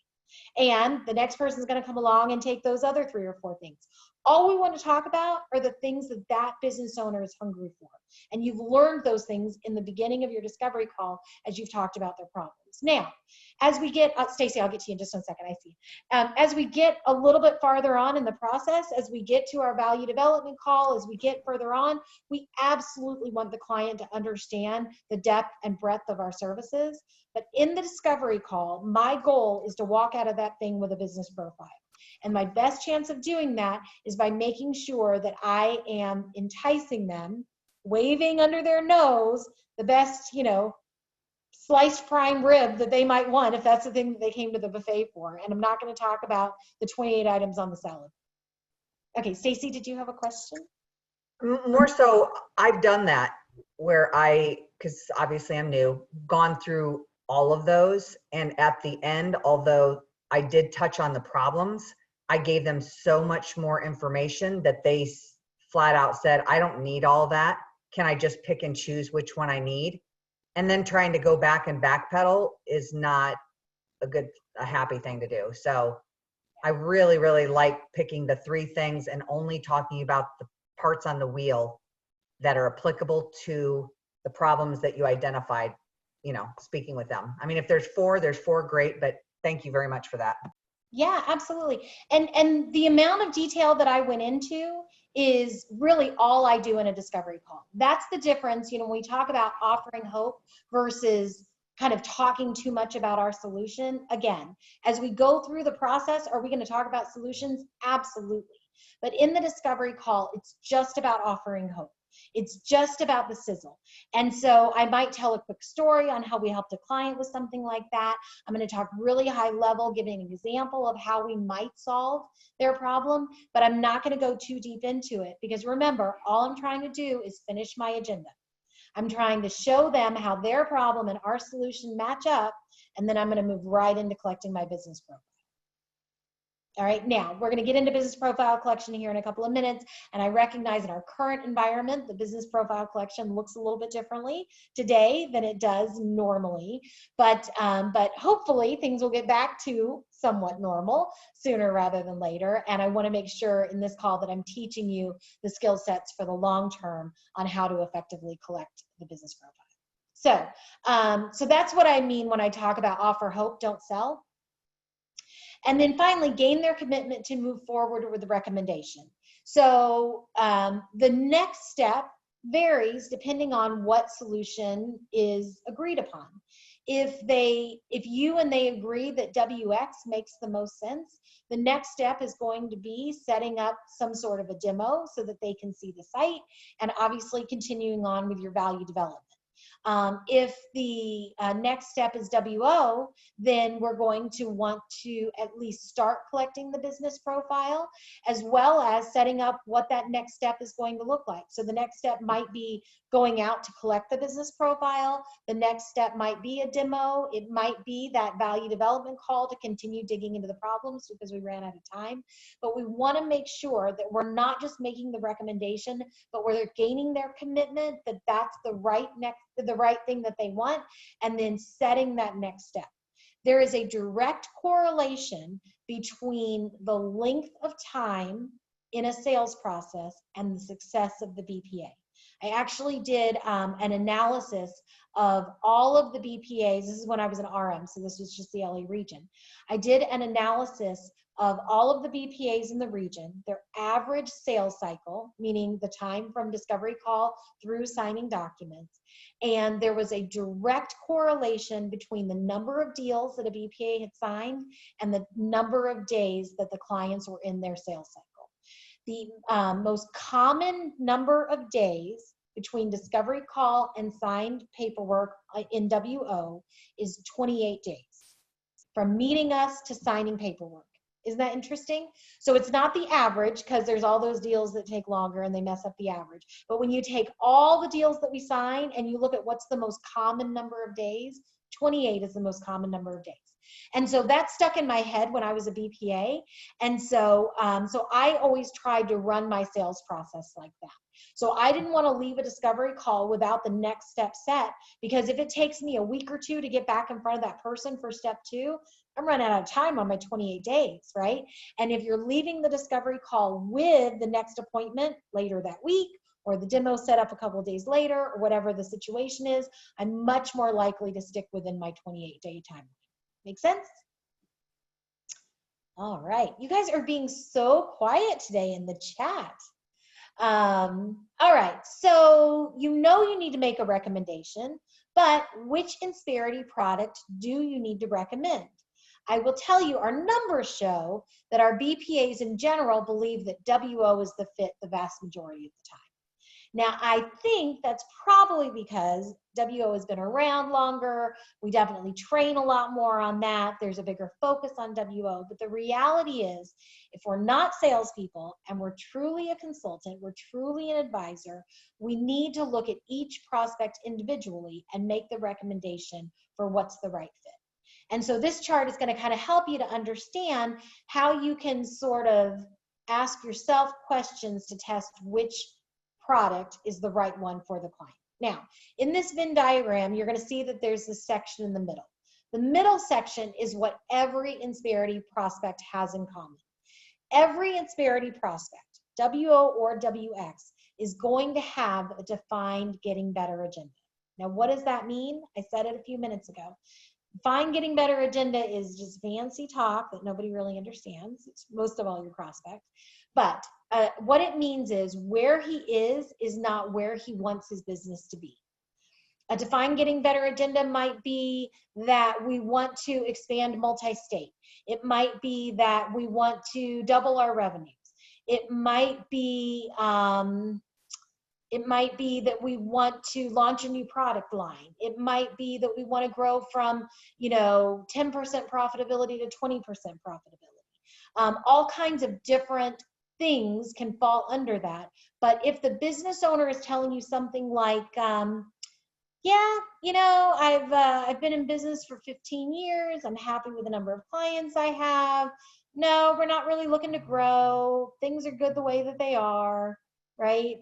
And the next person is going to come along and take those other 3 or 4 things. All we want to talk about are the things that that business owner is hungry for. And you've learned those things in the beginning of your discovery call as you've talked about their problems. Now, as we get, Stacy, I'll get to you in just 1 second, I see. As we get a little bit farther on in the process, as we get to our value development call, as we get further on, we absolutely want the client to understand the depth and breadth of our services. But in the discovery call, my goal is to walk out of that thing with a business profile. And my best chance of doing that is by making sure that I am enticing them, waving under their nose the best, you know, sliced prime rib that they might want if that's the thing that they came to the buffet for. And I'm not going to talk about the 28 items on the salad. Okay, Stacy, did you have a question? More so, I've done that where because obviously I'm new, gone through all of those. And at the end, although I did touch on the problems, I gave them so much more information that they flat out said, I don't need all that. Can I just pick and choose which one I need? And then trying to go back and backpedal is not a happy thing to do. So I really, really like picking the 3 things and only talking about the parts on the wheel that are applicable to the problems that you identified, you know, speaking with them. I mean, if there's 4, great, but thank you very much for that. Yeah, absolutely. And the amount of detail that I went into is really all I do in a discovery call. That's the difference, you know, when we talk about offering hope versus kind of talking too much about our solution. Again, as we go through the process, are we going to talk about solutions? Absolutely. But in the discovery call, it's just about offering hope. It's just about the sizzle. And so I might tell a quick story on how we helped a client with something like that. I'm going to talk really high level, giving an example of how we might solve their problem, but I'm not going to go too deep into it because remember, all I'm trying to do is finish my agenda. I'm trying to show them how their problem and our solution match up, and then I'm going to move right into collecting my business profile. All right, now we're going to get into business profile collection here in a couple of minutes, and I recognize in our current environment, the business profile collection looks a little bit differently today than it does normally, but hopefully things will get back to somewhat normal sooner rather than later, and I want to make sure in this call that I'm teaching you the skill sets for the long term on how to effectively collect the business profile. So that's what I mean when I talk about offer hope, don't sell. And then finally, gain their commitment to move forward with the recommendation. So the next step varies depending on what solution is agreed upon. If you and they agree that WX makes the most sense, the next step is going to be setting up some sort of a demo so that they can see the site, and obviously continuing on with your value development. If the next step is WO, then we're going to want to at least start collecting the business profile, as well as setting up what that next step is going to look like. So the next step might be going out to collect the business profile. The next step might be a demo. It might be that value development call to continue digging into the problems because we ran out of time. But we want to make sure that we're not just making the recommendation, but we're gaining their commitment that that's the right thing that they want, and then setting that next step. There is a direct correlation between the length of time in a sales process and the success of the BPA. I actually did an analysis of all of the BPAs. This is when I was an RM, so this was just the LA region. I did an analysis of all of the BPAs in the region, their average sales cycle, meaning the time from discovery call through signing documents. And there was a direct correlation between the number of deals that a BPA had signed and the number of days that the clients were in their sales cycle. The most common number of days between discovery call and signed paperwork in WO is 28 days, from meeting us to signing paperwork. Isn't that interesting? So it's not the average, because there's all those deals that take longer and they mess up the average. But when you take all the deals that we sign and you look at what's the most common number of days, 28 is the most common number of days. And so that stuck in my head when I was a BPA. And so, so I always tried to run my sales process like that. So I didn't want to leave a discovery call without the next step set, because if it takes me a week or two to get back in front of that person for step 2, I'm running out of time on my 28 days, right? And if you're leaving the discovery call with the next appointment later that week, or the demo set up a couple of days later, or whatever the situation is, I'm much more likely to stick within my 28-day timeline. Make sense? All right. You guys are being so quiet today in the chat. All right. So you know you need to make a recommendation, but which Insperity product do you need to recommend? I will tell you, our numbers show that our BPAs in general believe that WO is the fit the vast majority of the time. Now, I think that's probably because WO has been around longer. We definitely train a lot more on that. There's a bigger focus on WO. But the reality is, if we're not salespeople and we're truly a consultant, we're truly an advisor, we need to look at each prospect individually and make the recommendation for what's the right fit. And so this chart is going to kind of help you to understand how you can sort of ask yourself questions to test which product is the right one for the client. Now, in this Venn diagram, you're going to see that there's this section in the middle. The middle section is what every Insperity prospect has in common. Every Insperity prospect, WO or WX, is going to have a defined getting better agenda. Now, what does that mean? I said it a few minutes ago. Defined getting better agenda is just fancy talk that nobody really understands. It's most of all your prospects. But what it means is where he is not where he wants his business to be. A defined getting better agenda might be that we want to expand multi-state. It might be that we want to double our revenues. It might be that we want to launch a new product line. It might be that we want to grow from, 10% profitability to 20% profitability. All kinds of different things can fall under that. But if the business owner is telling you something like, I've been in business for 15 years. I'm happy with the number of clients I have. No, we're not really looking to grow. Things are good the way that they are, right?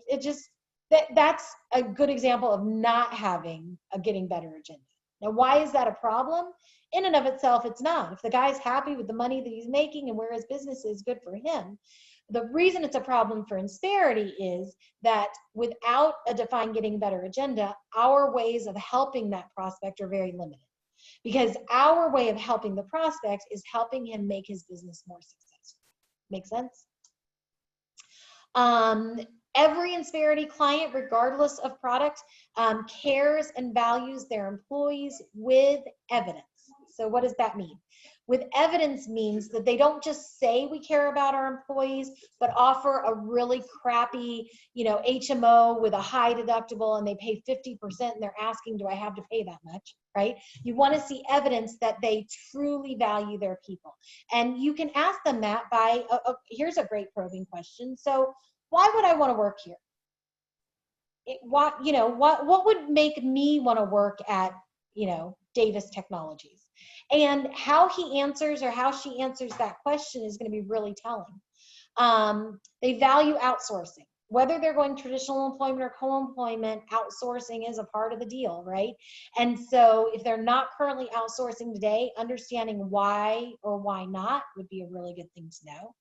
That's a good example of not having a getting better agenda. Now, why is that a problem? In and of itself, it's not. If the guy's happy with the money that he's making and where his business is, good for him. The reason it's a problem for Insperity is that without a defined getting better agenda, our ways of helping that prospect are very limited. Because our way of helping the prospect is helping him make his business more successful. Make sense? Every Insperity client, regardless of product, cares and values their employees with evidence. So what does that mean? With evidence means that they don't just say we care about our employees, but offer a really crappy, HMO with a high deductible and they pay 50% and they're asking, do I have to pay that much, right? You want to see evidence that they truly value their people. And you can ask them that by, here's a great probing question. So why would I want to work here? What would make me want to work at, Davis Technologies? And how he answers or how she answers that question is going to be really telling. They value outsourcing. Whether they're going traditional employment or co-employment, outsourcing is a part of the deal, right? And so if they're not currently outsourcing today, understanding why or why not would be a really good thing to know.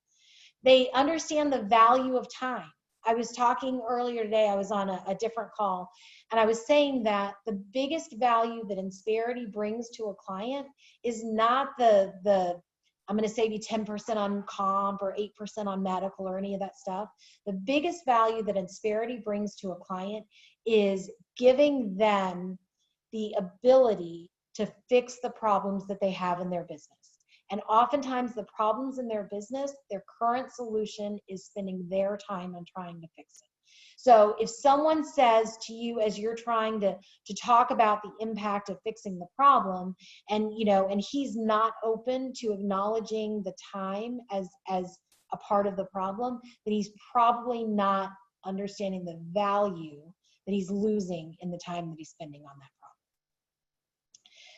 They understand the value of time. I was talking earlier today, I was on a different call, and I was saying that the biggest value that Insperity brings to a client is not the I'm going to save you 10% on comp or 8% on medical or any of that stuff. The biggest value that Insperity brings to a client is giving them the ability to fix the problems that they have in their business. And oftentimes the problems in their business, their current solution is spending their time on trying to fix it. So if someone says to you as you're trying to talk about the impact of fixing the problem, and and he's not open to acknowledging the time as a part of the problem, then he's probably not understanding the value that he's losing in the time that he's spending on that problem.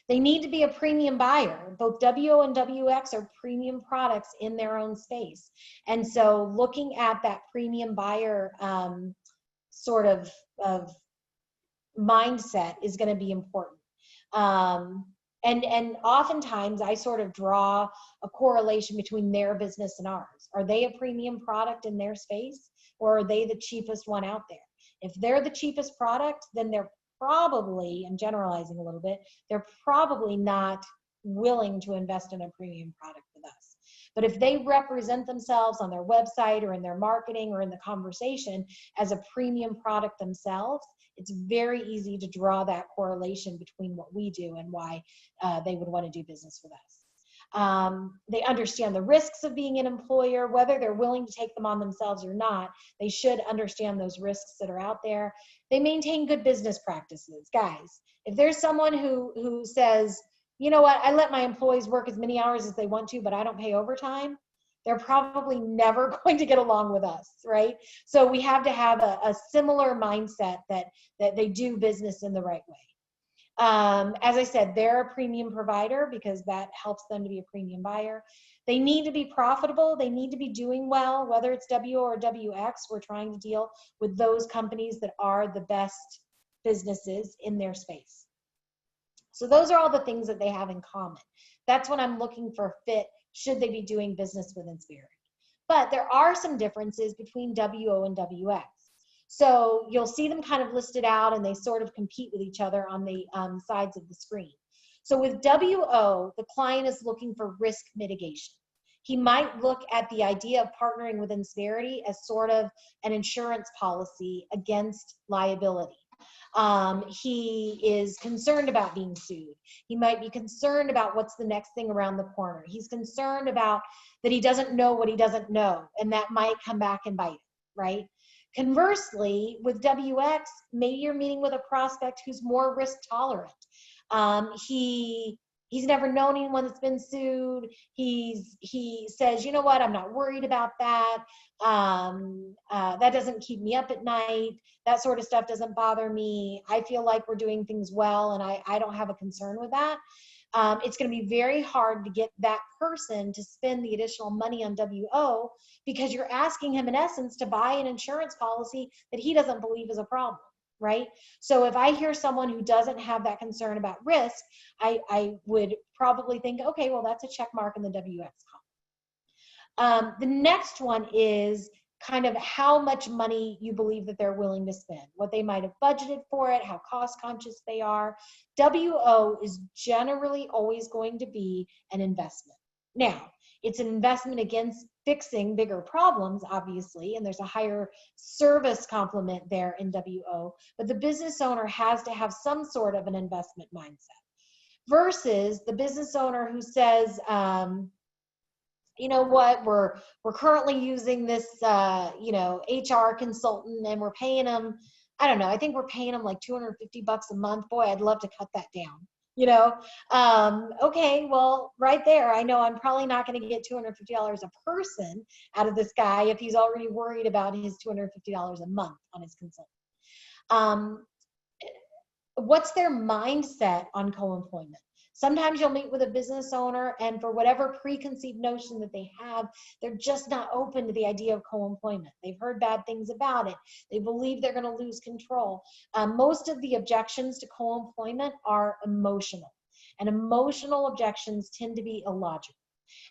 They need to be a premium buyer. Both WO and WX are premium products in their own space. And so looking at that premium buyer sort of mindset is going to be important. And oftentimes I sort of draw a correlation between their business and ours. Are they a premium product in their space, or are they the cheapest one out there? If they're the cheapest product, then they're probably, I'm generalizing a little bit, they're probably not willing to invest in a premium product with us. But if they represent themselves on their website or in their marketing or in the conversation as a premium product themselves, it's very easy to draw that correlation between what we do and why they would want to do business with us. They understand the risks of being an employer, whether they're willing to take them on themselves or not. They should understand those risks that are out there. They maintain good business practices. Guys, if there's someone who says, you know what, I let my employees work as many hours as they want to, but I don't pay overtime, they're probably never going to get along with us, right? So we have to have a similar mindset that they do business in the right way. As I said, they're a premium provider because that helps them to be a premium buyer. They need to be profitable. They need to be doing well, whether it's WO or WX. We're trying to deal with those companies that are the best businesses in their space. So those are all the things that they have in common. That's when I'm looking for fit. Should they be doing business with Insperity? But there are some differences between WO and WX. So you'll see them kind of listed out, and they sort of compete with each other on the sides of the screen. So with WO, the client is looking for risk mitigation. He might look at the idea of partnering with Insperity as sort of an insurance policy against liability. He is concerned about being sued. He might be concerned about what's the next thing around the corner. He's concerned about that he doesn't know what he doesn't know, and that might come back and bite him, right? Conversely, with WX, maybe you're meeting with a prospect who's more risk tolerant. He's never known anyone that's been sued. He says, you know what, I'm not worried about that. That doesn't keep me up at night. That sort of stuff doesn't bother me. I feel like we're doing things well, and I don't have a concern with that. It's going to be very hard to get that person to spend the additional money on WO because you're asking him, in essence, to buy an insurance policy that he doesn't believe is a problem, right? So if I hear someone who doesn't have that concern about risk, I would probably think, okay, well, that's a check mark in the WX column. The next one is kind of how much money you believe that they're willing to spend, what they might have budgeted for it, how cost conscious they are. WO is generally always going to be an investment. Now, it's an investment against fixing bigger problems, obviously, and there's a higher service complement there in WO, but the business owner has to have some sort of an investment mindset versus the business owner who says, you know what, we're currently using this, HR consultant, and we're paying them, I don't know, I think we're paying them like $250 a month. Boy, I'd love to cut that down. Okay, well, right there, I know I'm probably not going to get $250 a person out of this guy if he's already worried about his $250 a month on his consultant. What's their mindset on co-employment? Sometimes you'll meet with a business owner, and for whatever preconceived notion that they have, they're just not open to the idea of co-employment. They've heard bad things about it. They believe they're going to lose control. Most of the objections to co-employment are emotional, and emotional objections tend to be illogical.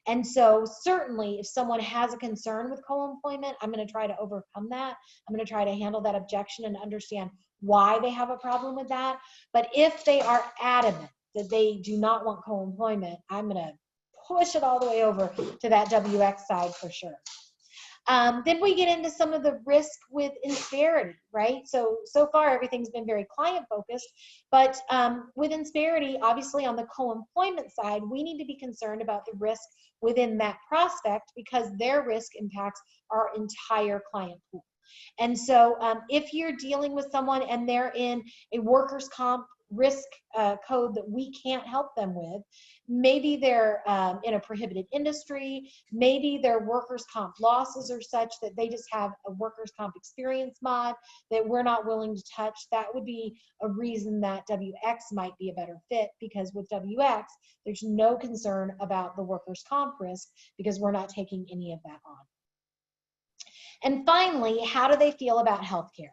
And so certainly if someone has a concern with co-employment, I'm going to try to overcome that. I'm going to try to handle that objection and understand why they have a problem with that. But if they are adamant that they do not want co-employment, I'm going to push it all the way over to that WX side for sure. Then we get into some of the risk with Insperity, right? So far everything's been very client focused, but with Insperity, obviously on the co-employment side, we need to be concerned about the risk within that prospect because their risk impacts our entire client pool. And so if you're dealing with someone and they're in a workers' comp risk code that we can't help them with, maybe they're in a prohibited industry, maybe their workers' comp losses are such that they just have a workers' comp experience mod that we're not willing to touch, that would be a reason that WX might be a better fit, because with WX, there's no concern about the workers' comp risk because we're not taking any of that on. And finally, how do they feel about healthcare?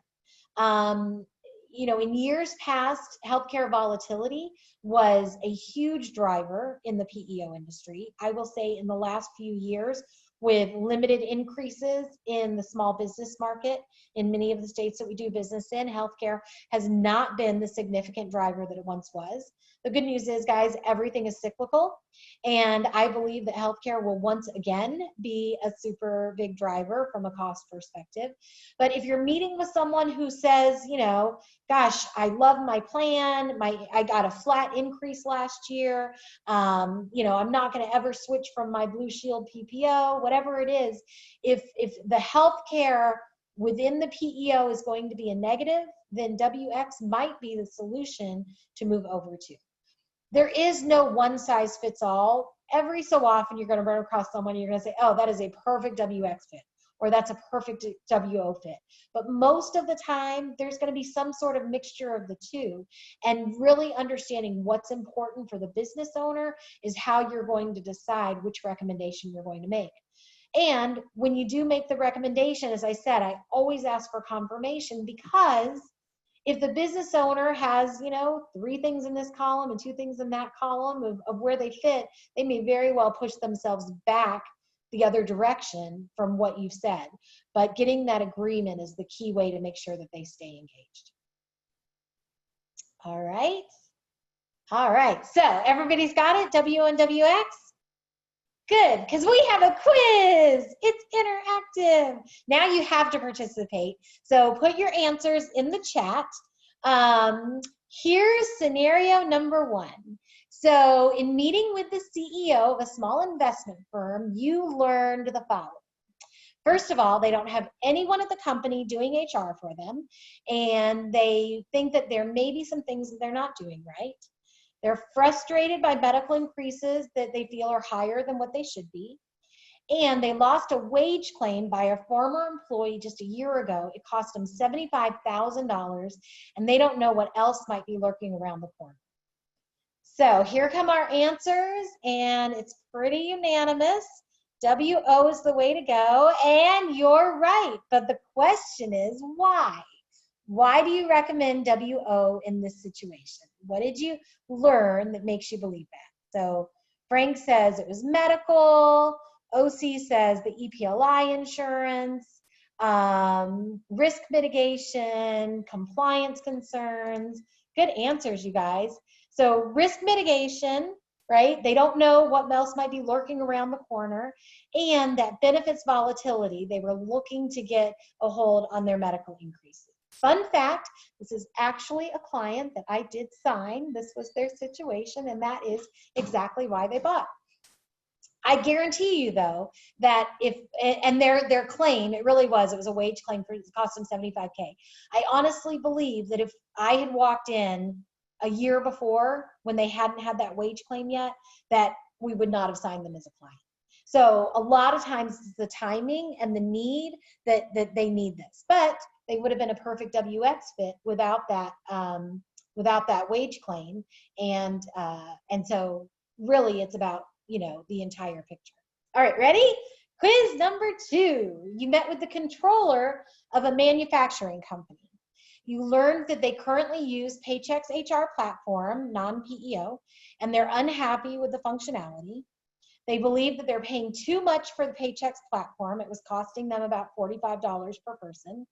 You know, in years past, healthcare volatility was a huge driver in the PEO industry. I will say in the last few years, with limited increases in the small business market in many of the states that we do business in, healthcare has not been the significant driver that it once was. The good news is, guys, everything is cyclical, and I believe that healthcare will once again be a super big driver from a cost perspective. But if you're meeting with someone who says, you know, gosh, I love my plan, I got a flat increase last year, you know, I'm not going to ever switch from my Blue Shield PPO, whatever it is, if the healthcare within the PEO is going to be a negative, then WX might be the solution to move over to. There is no one size fits all. Every so often you're going to run across someone and you're going to say, oh, that is a perfect WX fit, or that's a perfect WO fit. But most of the time, there's going to be some sort of mixture of the two. And really understanding what's important for the business owner is how you're going to decide which recommendation you're going to make. And when you do make the recommendation, as I said, I always ask for confirmation, because if the business owner has, you know, 3 things in this column and 2 things in that column of where they fit, they may very well push themselves back the other direction from what you've said. But getting that agreement is the key way to make sure that they stay engaged. All right. All right. So everybody's got it, WO and WX? Good, because we have a quiz. It's interactive. Now you have to participate. So put your answers in the chat. Here's scenario number 1. So in meeting with the CEO of a small investment firm, you learned the following. First of all, they don't have anyone at the company doing HR for them, and they think that there may be some things that they're not doing right. They're frustrated by medical increases that they feel are higher than what they should be. And they lost a wage claim by a former employee just a year ago. It cost them $75,000, and they don't know what else might be lurking around the corner. So here come our answers, and it's pretty unanimous. WO is the way to go, and you're right. But the question is, why? Why do you recommend WO in this situation? What did you learn that makes you believe that? So Frank says it was medical. OC says the EPLI insurance, risk mitigation, compliance concerns. Good answers, you guys. So risk mitigation, right? They don't know what else might be lurking around the corner. And that benefits volatility. They were looking to get a hold on their medical increases. Fun fact, this is actually a client that I did sign. This was their situation, and that is exactly why they bought. I guarantee you, though, that if, and their claim, it was a wage claim for, it cost them $75K. I honestly believe that if I had walked in a year before when they hadn't had that wage claim yet, that we would not have signed them as a client. So a lot of times it's the timing and the need that they need this, but they would have been a perfect WX fit without that wage claim. And so really it's about, you know, the entire picture. All right, ready? Quiz number 2. You met with the controller of a manufacturing company. You learned that they currently use Paychex HR platform, non-PEO, and they're unhappy with the functionality. They believed that they're paying too much for the Paychex platform. It was costing them about $45 per person.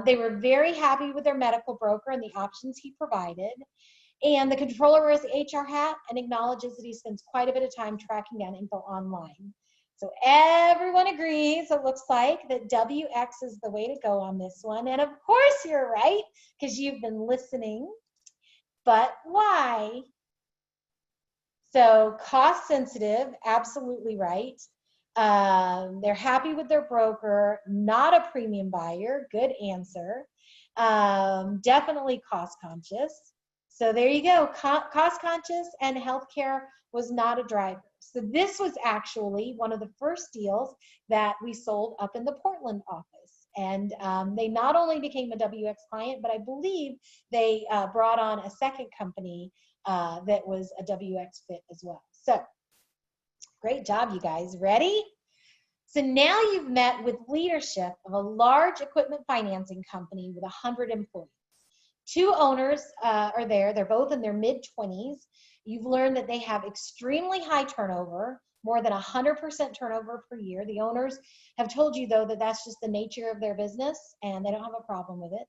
They were very happy with their medical broker and the options he provided. And the controller wears the HR hat and acknowledges that he spends quite a bit of time tracking down info online. So everyone agrees, it looks like, that WX is the way to go on this one. And of course you're right, because you've been listening. But why? So cost sensitive, absolutely right. They're happy with their broker, not a premium buyer, good answer. Definitely cost conscious. So there you go, cost conscious, and healthcare was not a driver. So this was actually one of the first deals that we sold up in the Portland office. And they not only became a WX client, but I believe they brought on a second company that was a WX fit as well. So great job, you guys. Ready? So now you've met with leadership of a large equipment financing company with 100 employees. Two owners are there. They're both in their mid-20s. You've learned that they have extremely high turnover, more than 100% turnover per year. The owners have told you, though, that that's just the nature of their business, and they don't have a problem with it.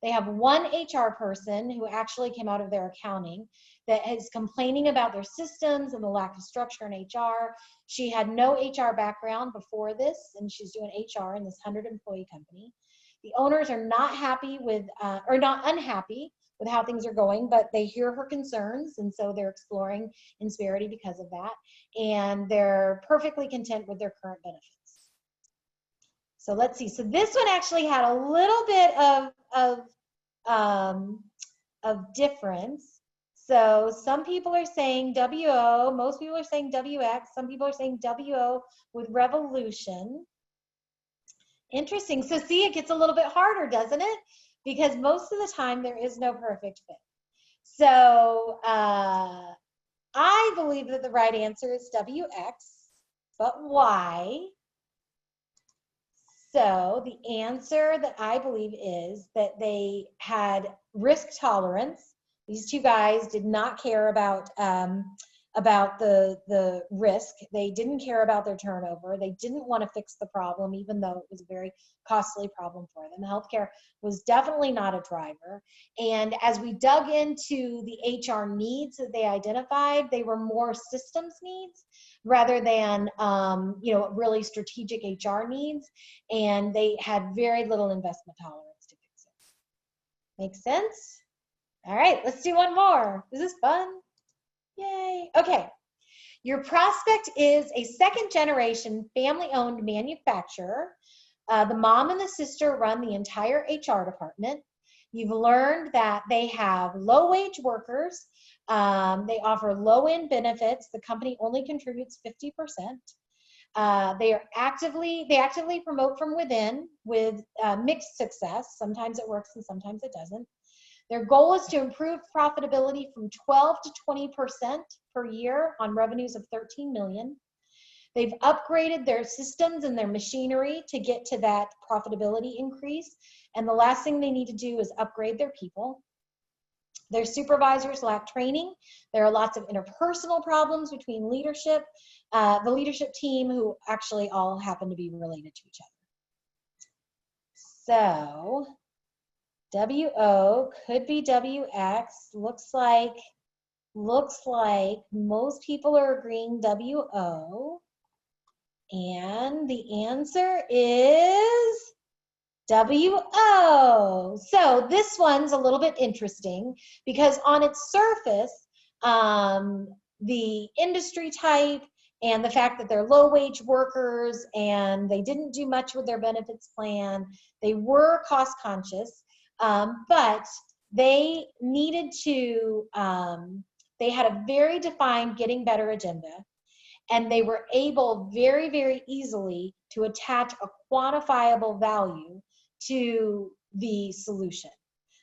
They have one HR person who actually came out of their accounting that is complaining about their systems and the lack of structure in HR. She had no HR background before this, and she's doing HR in this 100-employee company. The owners are not happy with, or not unhappy with how things are going, but they hear her concerns, and so they're exploring Insperity because of that, and they're perfectly content with their current benefits. So let's see. So this one actually had a little bit of difference. So some people are saying WO, most people are saying WX, some people are saying WO with Revolution. Interesting. So see, it gets a little bit harder, doesn't it? Because most of the time there is no perfect fit. So I believe that the right answer is WX, but why? So the answer that I believe is that they had risk tolerance. These two guys did not care about the risk. They didn't care about their turnover. They didn't want to fix the problem, even though it was a very costly problem for them. Healthcare was definitely not a driver. And as we dug into the HR needs that they identified, they were more systems needs rather than really strategic HR needs. And they had very little investment tolerance to fix it. Make sense? All right, let's do one more. This is fun. Yay. Okay. Your prospect is a second-generation family-owned manufacturer. The mom and the sister run the entire HR department. You've learned that they have low-wage workers. They offer low-end benefits. The company only contributes 50%. They actively promote from within with mixed success. Sometimes it works and sometimes it doesn't. Their goal is to improve profitability from 12 to 20% per year on revenues of 13 million. They've upgraded their systems and their machinery to get to that profitability increase. And the last thing they need to do is upgrade their people. Their supervisors lack training. There are lots of interpersonal problems between leadership, the leadership team, who actually all happen to be related to each other. So WO could be WX. Looks like most people are agreeing WO. And the answer is WO. So this one's a little bit interesting because on its surface, the industry type and the fact that they're low-wage workers and they didn't do much with their benefits plan, they were cost-conscious. But they needed to, they had a very defined getting better agenda, and they were able very, very easily to attach a quantifiable value to the solution.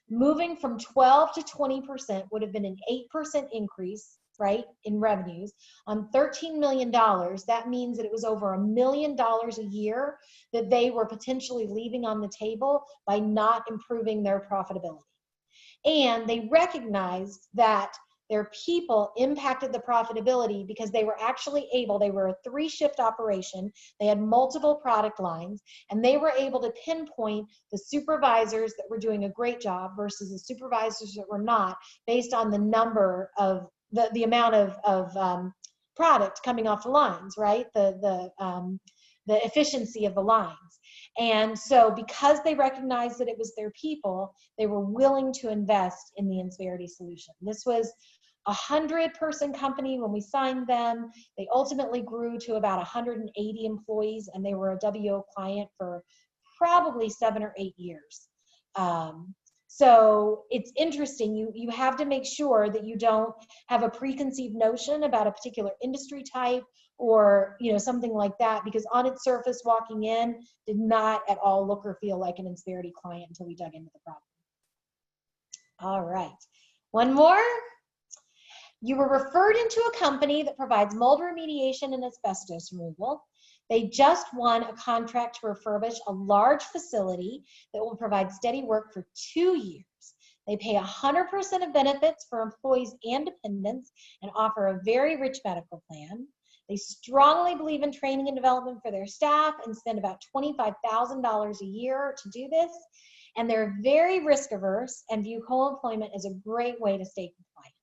Moving from 12 to 20% would have been an 8% increase, right, in revenues on $13 million. That means that it was over $1 million a year that they were potentially leaving on the table by not improving their profitability. And they recognized that their people impacted the profitability because they were actually able, they were a 3-shift operation, they had multiple product lines, and they were able to pinpoint the supervisors that were doing a great job versus the supervisors that were not, based on the number of, the amount of product coming off the lines, right? The efficiency of the lines. And so because they recognized that it was their people, they were willing to invest in the Insperity solution. This was a 100-person company when we signed them. They ultimately grew to about 180 employees, and they were a WO client for probably 7 or 8 years. So it's interesting. You have to make sure that you don't have a preconceived notion about a particular industry type or something like that, because on its surface, walking in did not at all look or feel like an Insperity client until we dug into the problem. All right, one more. You were referred into a company that provides mold remediation and asbestos removal. They just won a contract to refurbish a large facility that will provide steady work for 2 years. They pay 100% of benefits for employees and dependents and offer a very rich medical plan. They strongly believe in training and development for their staff and spend about $25,000 a year to do this. And they're very risk averse and view co-employment as a great way to stay compliant.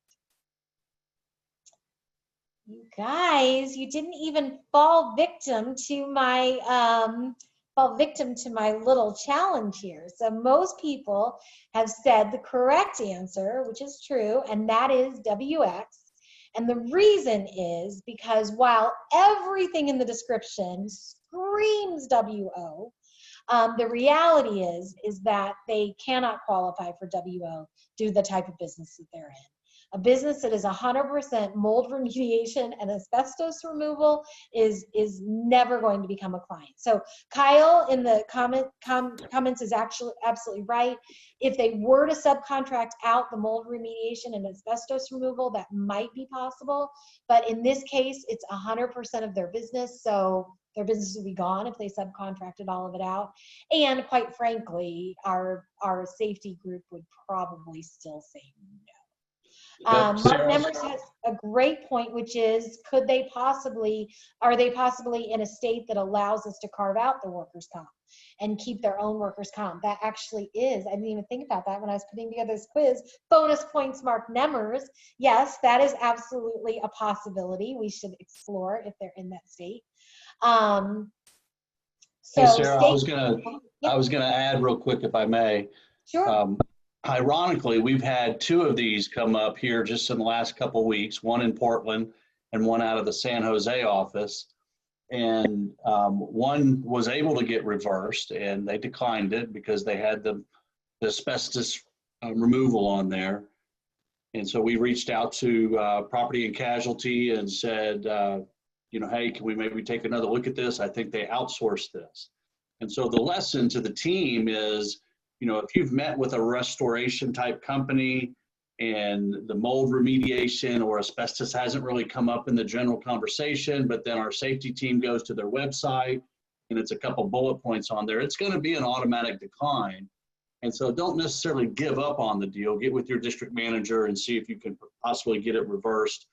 You guys, you didn't even fall victim to my little challenge here. So most people have said the correct answer, which is true, and that is WX. And the reason is because while everything in the description screams WO, the reality is that they cannot qualify for WO due to the type of business that they're in. A business that is 100% mold remediation and asbestos removal is never going to become a client. So Kyle in the comments is actually absolutely right. If they were to subcontract out the mold remediation and asbestos removal, that might be possible. But in this case, it's 100% of their business. So their business would be gone if they subcontracted all of it out. And quite frankly, our safety group would probably still say no. Mark Nemers has a great point, which is, are they possibly in a state that allows us to carve out the workers' comp and keep their own workers' comp? That actually is, I didn't even think about that when I was putting together this quiz. Bonus points, Mark Nemers. Yes, that is absolutely a possibility we should explore if they're in that state. Hey, Sarah, I was gonna add real quick, if I may. Sure. Ironically, we've had 2 of these come up here just in the last couple of weeks, one in Portland and one out of the San Jose office. And one was able to get reversed, and they declined it because they had the asbestos removal on there. And so we reached out to Property and Casualty and said, hey, can we maybe take another look at this? I think they outsourced this. And so the lesson to the team is, if you've met with a restoration type company and the mold remediation or asbestos hasn't really come up in the general conversation, but then our safety team goes to their website and it's a couple bullet points on there, it's going to be an automatic decline. And so don't necessarily give up on the deal. Get with your district manager and see if you can possibly get it reversed.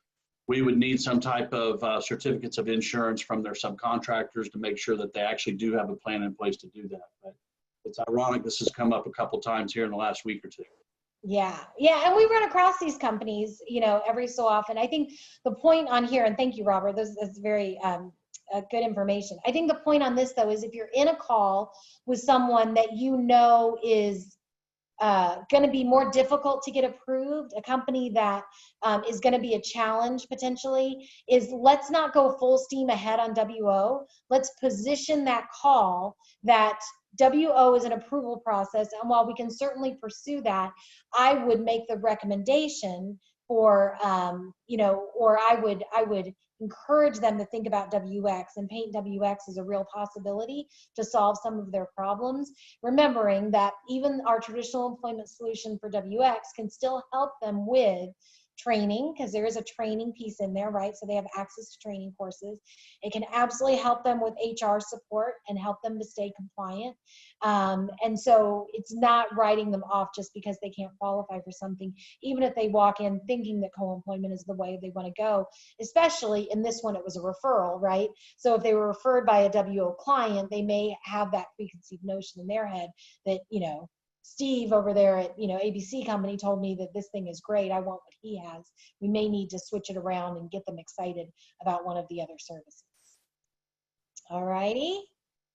We would need some type of certificates of insurance from their subcontractors to make sure that they actually do have a plan in place to do that. But it's ironic this has come up a couple times here in the last week or 2. Yeah, and we run across these companies, every so often. I think the point on here, and thank you, Robert, that's very good information. I think the point on this, though, is if you're in a call with someone that is going to be more difficult to get approved, a company that is going to be a challenge potentially, is let's not go full steam ahead on WO. Let's position that call that WO is an approval process, and while we can certainly pursue that, I would make the recommendation for, or I would encourage them to think about WX and paint WX as a real possibility to solve some of their problems, remembering that even our traditional employment solution for WX can still help them with training, because there is a training piece in there, right? So they have access to training courses. It can absolutely help them with HR support and help them to stay compliant. And so it's not writing them off just because they can't qualify for something, even if they walk in thinking that co-employment is the way they want to go, especially in this one, it was a referral, right? So if they were referred by a WO client, they may have that preconceived notion in their head that, you know, Steve over there at, you know, ABC company told me that this thing is great. I want what he has. We may need to switch it around and get them excited about one of the other services. All righty.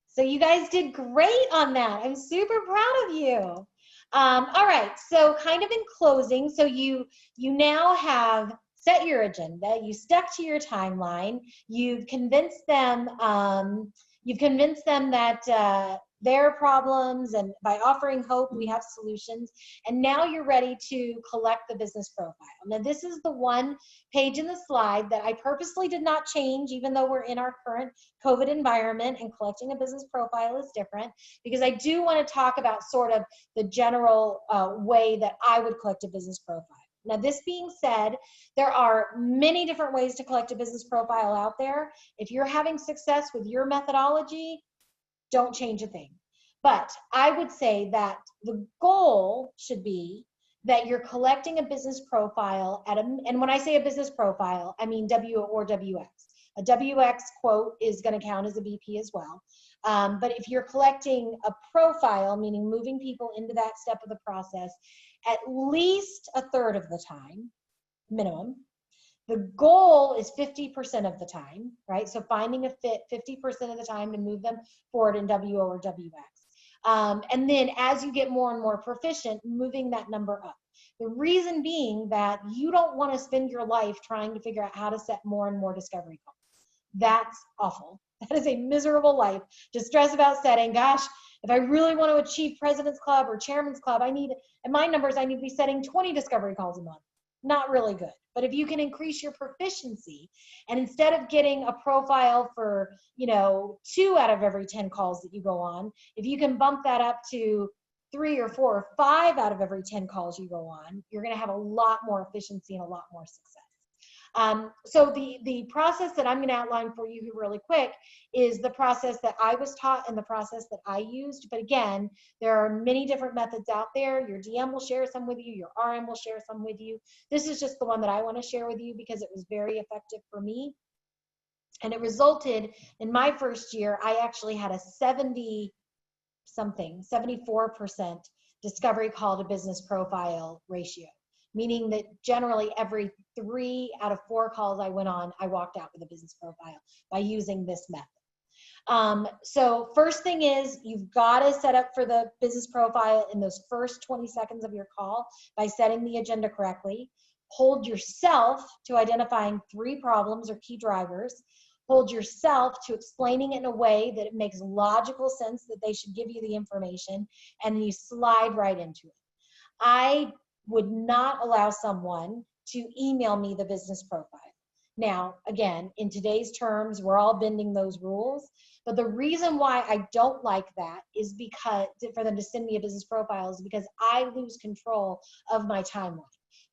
So you guys did great on that. I'm super proud of you. All right. So kind of in closing, so you now have set your agenda. You stuck to your timeline. You've convinced them. That their problems, and by offering hope, we have solutions. And now you're ready to collect the business profile. Now, this is the one page in the slide that I purposely did not change, even though we're in our current COVID environment and collecting a business profile is different, because I do want to talk about sort of the general way that I would collect a business profile. Now, this being said, there are many different ways to collect a business profile out there. If you're having success with your methodology, don't change a thing. But I would say that the goal should be that you're collecting a business profile and when I say a business profile, I mean W or WX. A WX quote is going to count as a BP as well. But if you're collecting a profile, meaning moving people into that step of the process, at least a third of the time, minimum. The goal is 50% of the time, right? So finding a fit 50% of the time to move them forward in WO or WX. And then as you get more and more proficient, moving that number up. The reason being that you don't want to spend your life trying to figure out how to set more and more discovery calls. That's awful. That is a miserable life to stress about setting. Gosh, if I really want to achieve President's Club or Chairman's Club, I need to be setting 20 discovery calls a month. Not really good. But if you can increase your proficiency, and instead of getting a profile for, 2 out of every 10 calls that you go on, if you can bump that up to 3 or 4 or 5 out of every 10 calls you go on, you're going to have a lot more efficiency and a lot more success. So the process that I'm going to outline for you really quick is the process that I was taught and the process that I used. But again, there are many different methods out there. Your DM will share some with you. Your RM will share some with you. This is just the one that I want to share with you because it was very effective for me. And it resulted in my first year, I actually had a 74% discovery call to business profile ratio. Meaning that generally every 3 out of 4 calls I went on, I walked out with a business profile by using this method. So first thing is you've got to set up for the business profile in those first 20 seconds of your call by setting the agenda correctly. Hold yourself to identifying 3 problems or key drivers. Hold yourself to explaining it in a way that it makes logical sense that they should give you the information, and you slide right into it. I would not allow someone to email me the business profile. Now, again, in today's terms, we're all bending those rules. But the reason why I don't like that is because for them to send me a business profile is because I lose control of my timeline.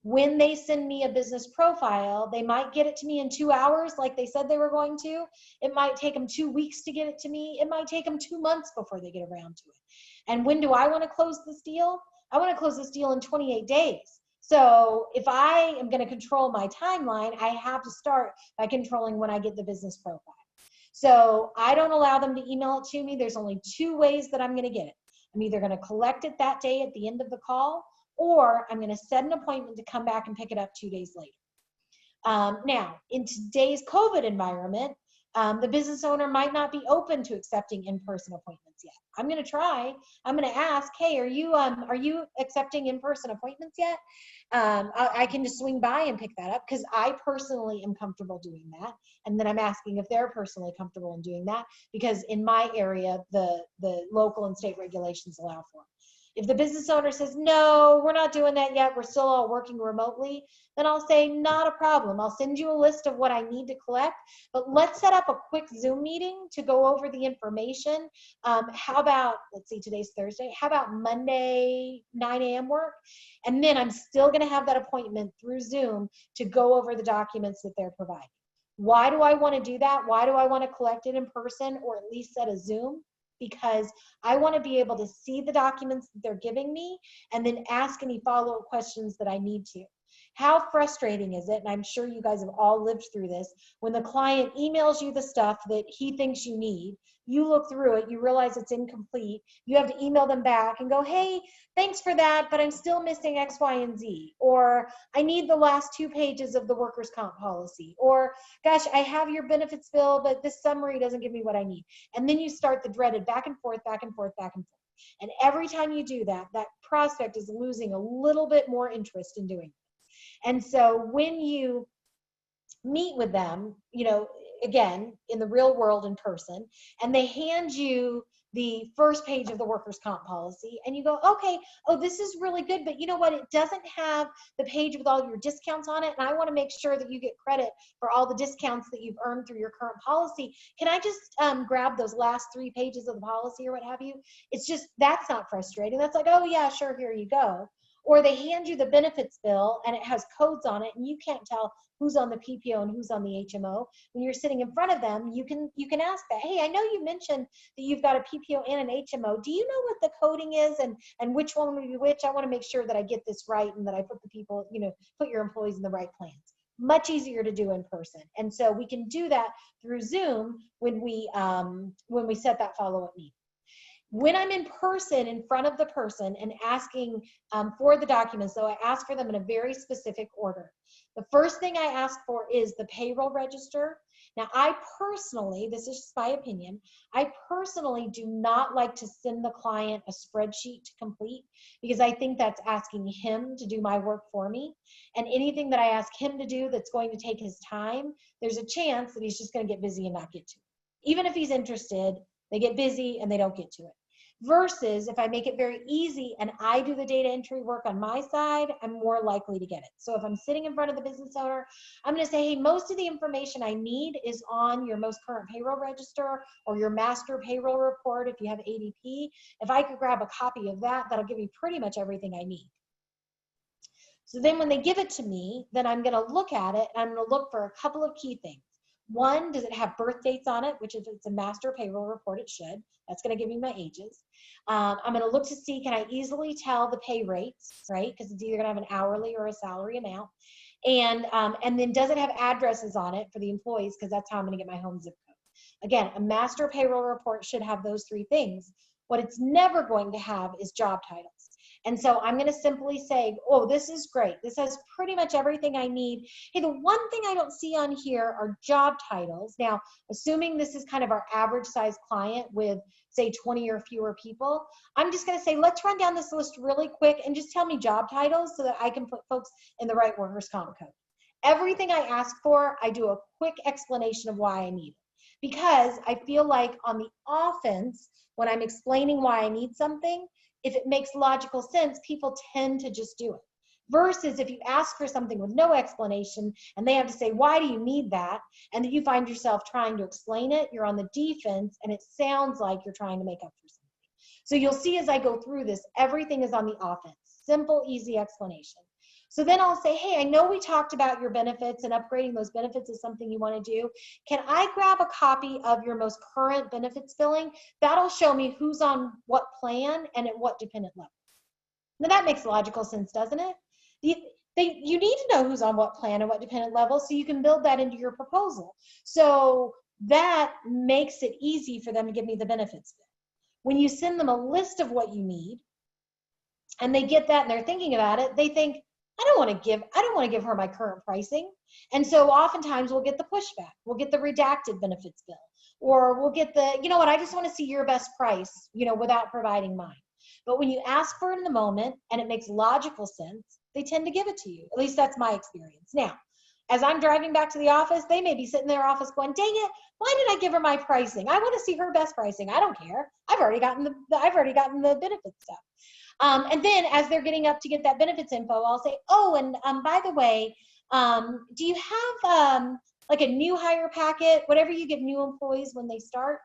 When they send me a business profile, they might get it to me in 2 hours like they said they were going to. It might take them 2 weeks to get it to me. It might take them 2 months before they get around to it. And when do I want to close this deal? I want to close this deal in 28 days. So if I am going to control my timeline, I have to start by controlling when I get the business profile. So I don't allow them to email it to me. There's only 2 ways that I'm going to get it. I'm either going to collect it that day at the end of the call, or I'm going to set an appointment to come back and pick it up 2 days later. Now, in today's COVID environment, the business owner might not be open to accepting in-person appointments yet. I'm going to try. I'm going to ask, hey, are you accepting in-person appointments yet? I can just swing by and pick that up because I personally am comfortable doing that. And then I'm asking if they're personally comfortable in doing that because in my area, the local and state regulations allow for it. If the business owner says, no, we're not doing that yet, we're still all working remotely, then I'll say, not a problem. I'll send you a list of what I need to collect, but let's set up a quick Zoom meeting to go over the information. How about, let's see, today's Thursday. How about Monday, 9 a.m. work? And then I'm still gonna have that appointment through Zoom to go over the documents that they're providing. Why do I wanna do that? Why do I wanna collect it in person or at least set a Zoom? Because I want to be able to see the documents that they're giving me and then ask any follow-up questions that I need to. How frustrating is it, and I'm sure you guys have all lived through this, when the client emails you the stuff that he thinks you need, you look through it, you realize it's incomplete, you have to email them back and go, hey, thanks for that, but I'm still missing X, Y, and Z. Or I need the last 2 pages of the workers' comp policy. Or gosh, I have your benefits bill, but this summary doesn't give me what I need. And then you start the dreaded back and forth, back and forth, back and forth. And every time you do that, that prospect is losing a little bit more interest in doing it. And so when you meet with them, you know, again, in the real world in person, and they hand you the first page of the workers' comp policy, and you go, okay, oh, this is really good, but you know what? It doesn't have the page with all your discounts on it, and I want to make sure that you get credit for all the discounts that you've earned through your current policy. Can I just grab those last 3 pages of the policy or what have you? It's just, that's not frustrating. That's like, oh yeah, sure, here you go. Or they hand you the benefits bill and it has codes on it and you can't tell who's on the PPO and who's on the HMO. When you're sitting in front of them, you can ask that, hey, I know you mentioned that you've got a PPO and an HMO. Do you know what the coding is and which one would be which? I want to make sure that I get this right and that I put the people, you know, put your employees in the right plans. Much easier to do in person. And so we can do that through Zoom when we set that follow-up meeting. When I'm in person, in front of the person and asking for the documents, so I ask for them in a very specific order. The first thing I ask for is the payroll register. Now, I personally, this is just my opinion, I personally do not like to send the client a spreadsheet to complete because I think that's asking him to do my work for me. And anything that I ask him to do that's going to take his time, there's a chance that he's just going to get busy and not get to it. Even if he's interested, they get busy and they don't get to it. Versus if I make it very easy and I do the data entry work on my side, I'm more likely to get it. So if I'm sitting in front of the business owner, I'm going to say, hey, most of the information I need is on your most current payroll register or your master payroll report if you have ADP. If I could grab a copy of that, that'll give me pretty much everything I need. So then when they give it to me, then I'm going to look at it and I'm going to look for a couple of key things. One, does it have birth dates on it? Which if it's a master payroll report, it should. That's going to give me my ages. I'm going to look to see, can I easily tell the pay rates, right? Because it's either going to have an hourly or a salary amount. And then does it have addresses on it for the employees? Because that's how I'm going to get my home zip code. Again, a master payroll report should have those 3 things. What it's never going to have is job titles. And so I'm going to simply say, oh, this is great. This has pretty much everything I need. Hey, the one thing I don't see on here are job titles. Now, assuming this is kind of our average size client with, say, 20 or fewer people, I'm just going to say, let's run down this list really quick and just tell me job titles so that I can put folks in the right workers' comp code. Everything I ask for, I do a quick explanation of why I need it. Because I feel like on the offense, when I'm explaining why I need something, if it makes logical sense, people tend to just do it. Versus if you ask for something with no explanation and they have to say, why do you need that? And then you find yourself trying to explain it, you're on the defense and it sounds like you're trying to make up for something. So you'll see as I go through this, everything is on the offense. Simple, easy explanation. So then I'll say, hey, I know we talked about your benefits and upgrading those benefits is something you want to do. Can I grab a copy of your most current benefits billing? That'll show me who's on what plan and at what dependent level. Now that makes logical sense, doesn't it? You need to know who's on what plan and what dependent level so you can build that into your proposal. So that makes it easy for them to give me the benefits bill. When you send them a list of what you need and they get that and they're thinking about it, they think, I don't want to give her my current pricing. And so oftentimes we'll get the pushback. We'll get the redacted benefits bill. Or we'll get the, you know what, I just want to see your best price, you know, without providing mine. But when you ask for it in the moment and it makes logical sense, they tend to give it to you. At least that's my experience. Now, as I'm driving back to the office, they may be sitting in their office going, dang it, why did I give her my pricing? I want to see her best pricing. I don't care. I've already gotten the benefit stuff. And then as they're getting up to get that benefits info, I'll say, oh, and by the way, do you have like a new hire packet, whatever you give new employees when they start?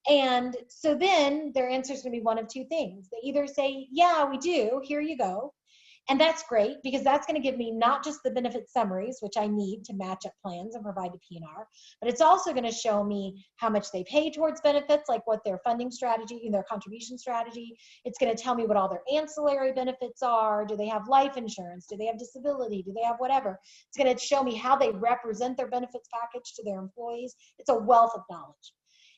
And so then their answer is going to be one of two things. They either say, yeah, we do, here you go. And that's great, because that's going to give me not just the benefit summaries, which I need to match up plans and provide to P&R, but it's also going to show me how much they pay towards benefits, like what their funding strategy, their contribution strategy. It's going to tell me what all their ancillary benefits are. Do they have life insurance? Do they have disability? Do they have whatever? It's going to show me how they represent their benefits package to their employees. It's a wealth of knowledge.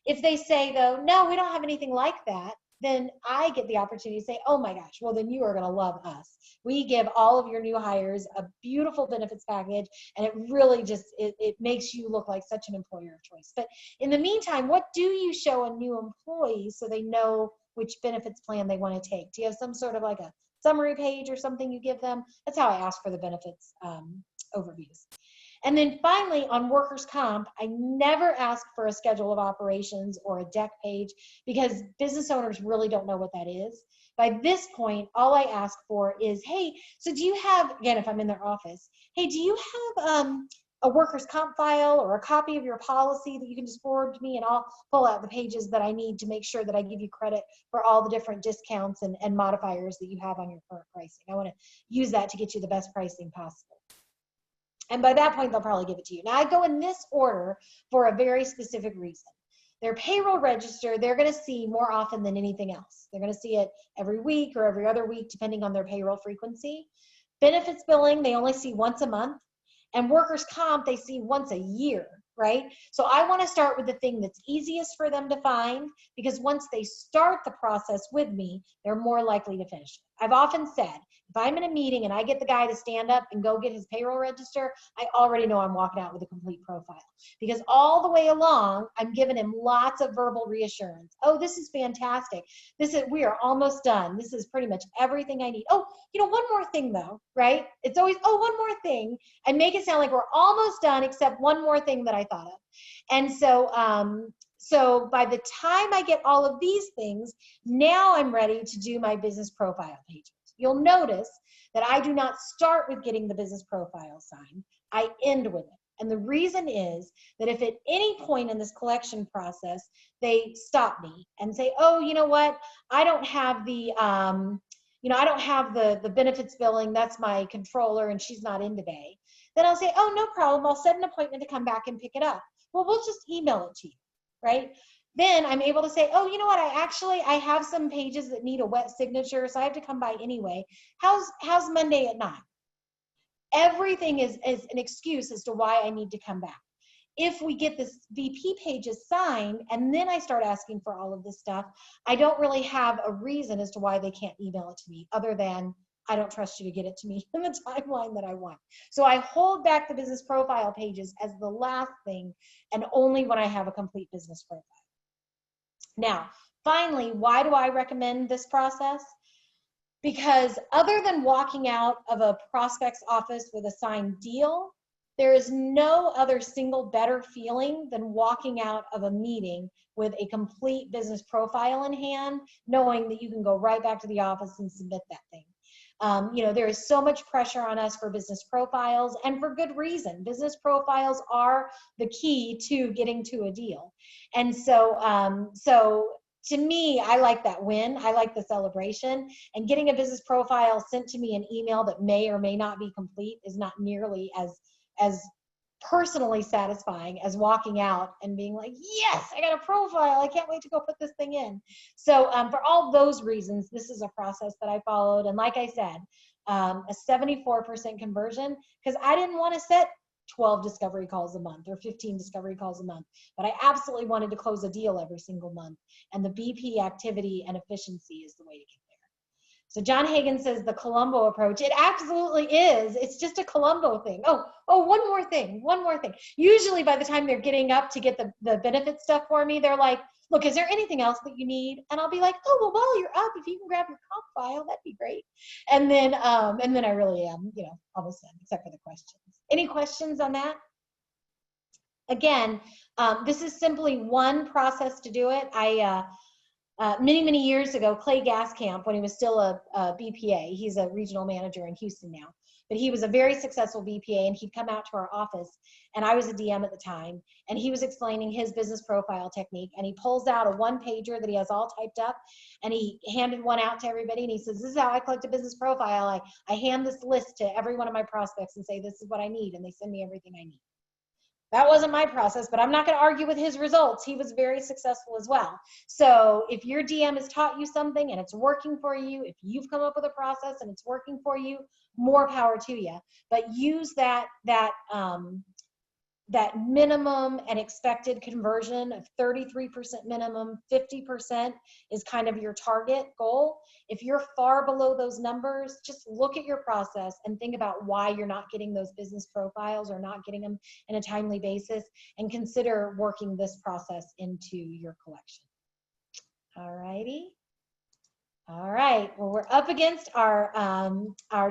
If they say, though, no, we don't have anything like that, then I get the opportunity to say, oh my gosh, well then you are going to love us. We give all of your new hires a beautiful benefits package, and it really just, it makes you look like such an employer of choice. But in the meantime, what do you show a new employee so they know which benefits plan they want to take? Do you have some sort of like a summary page or something you give them? That's how I ask for the benefits overviews. And then finally, on workers' comp, I never ask for a schedule of operations or a deck page, because business owners really don't know what that is. By this point, all I ask for is, hey, so do you have, again, if I'm in their office, hey, do you have a workers' comp file or a copy of your policy that you can just forward to me, and I'll pull out the pages that I need to make sure that I give you credit for all the different discounts and modifiers that you have on your current pricing. I want to use that to get you the best pricing possible. And by that point, they'll probably give it to you. Now, I go in this order for a very specific reason. Their payroll register, they're going to see more often than anything else. They're going to see it every week or every other week, depending on their payroll frequency. Benefits billing, they only see once a month. And workers' comp, they see once a year, right? So I want to start with the thing that's easiest for them to find, because once they start the process with me, they're more likely to finish it. I've often said, if I'm in a meeting and I get the guy to stand up and go get his payroll register, I already know I'm walking out with a complete profile, because all the way along, I'm giving him lots of verbal reassurance. Oh, this is fantastic. We are almost done. This is pretty much everything I need. Oh, one more thing though, right? It's always, oh, one more thing, and make it sound like we're almost done, except one more thing that I thought of. And so by the time I get all of these things, now I'm ready to do my business profile pages. You'll notice that I do not start with getting the business profile signed. I end with it. And the reason is that if at any point in this collection process, they stop me and say, oh, you know what? I don't have the, I don't have the benefits billing. That's my controller and she's not in today. Then I'll say, oh, no problem. I'll set an appointment to come back and pick it up. Well, we'll just email it to you, right? Then I'm able to say, oh, you know what? I have some pages that need a wet signature, so I have to come by anyway. How's Monday at 9? Everything is an excuse as to why I need to come back. If we get this VP pages signed and then I start asking for all of this stuff, I don't really have a reason as to why they can't email it to me, other than I don't trust you to get it to me in the timeline that I want. So I hold back the business profile pages as the last thing, and only when I have a complete business profile. Now, finally, why do I recommend this process? Because other than walking out of a prospect's office with a signed deal, there is no other single better feeling than walking out of a meeting with a complete business profile in hand, knowing that you can go right back to the office and submit that thing. There is so much pressure on us for business profiles, and for good reason. Business profiles are the key to getting to a deal. And so to me, I like that win. I like the celebration, and getting a business profile sent to me in email that may or may not be complete is not nearly as personally satisfying as walking out and being like, yes, I got a profile. I can't wait to go put this thing in. So for all those reasons, this is a process that I followed. And like I said, a 74% conversion, because I didn't want to set 12 discovery calls a month or 15 discovery calls a month, but I absolutely wanted to close a deal every single month. And the BP activity and efficiency is the way to get there. So John Hagan says the Columbo approach. It absolutely is. It's just a Columbo thing. Oh, one more thing. Usually by the time they're getting up to get the benefit stuff for me, they're like, look, is there anything else that you need? And I'll be like, oh, well, while you're up, if you can grab your comp file, that'd be great. And then I really am, almost done, except for the questions. Any questions on that? Again, this is simply one process to do it. many, many years ago, Clay Gascamp, when he was still a BPA, he's a regional manager in Houston now, but he was a very successful BPA, and he'd come out to our office, and I was a DM at the time, and he was explaining his business profile technique, and he pulls out a one-pager that he has all typed up, and he handed one out to everybody, and he says, this is how I collect a business profile. I hand this list to every one of my prospects and say, this is what I need, and they send me everything I need. That wasn't my process, but I'm not going to argue with his results. He was very successful as well. So if your DM has taught you something and it's working for you, if you've come up with a process and it's working for you, more power to you. But use that minimum and expected conversion of 33% minimum, 50% is kind of your target goal. If you're far below those numbers, just look at your process and think about why you're not getting those business profiles or not getting them in a timely basis, and consider working this process into your collection. All righty. All right, well, we're up against our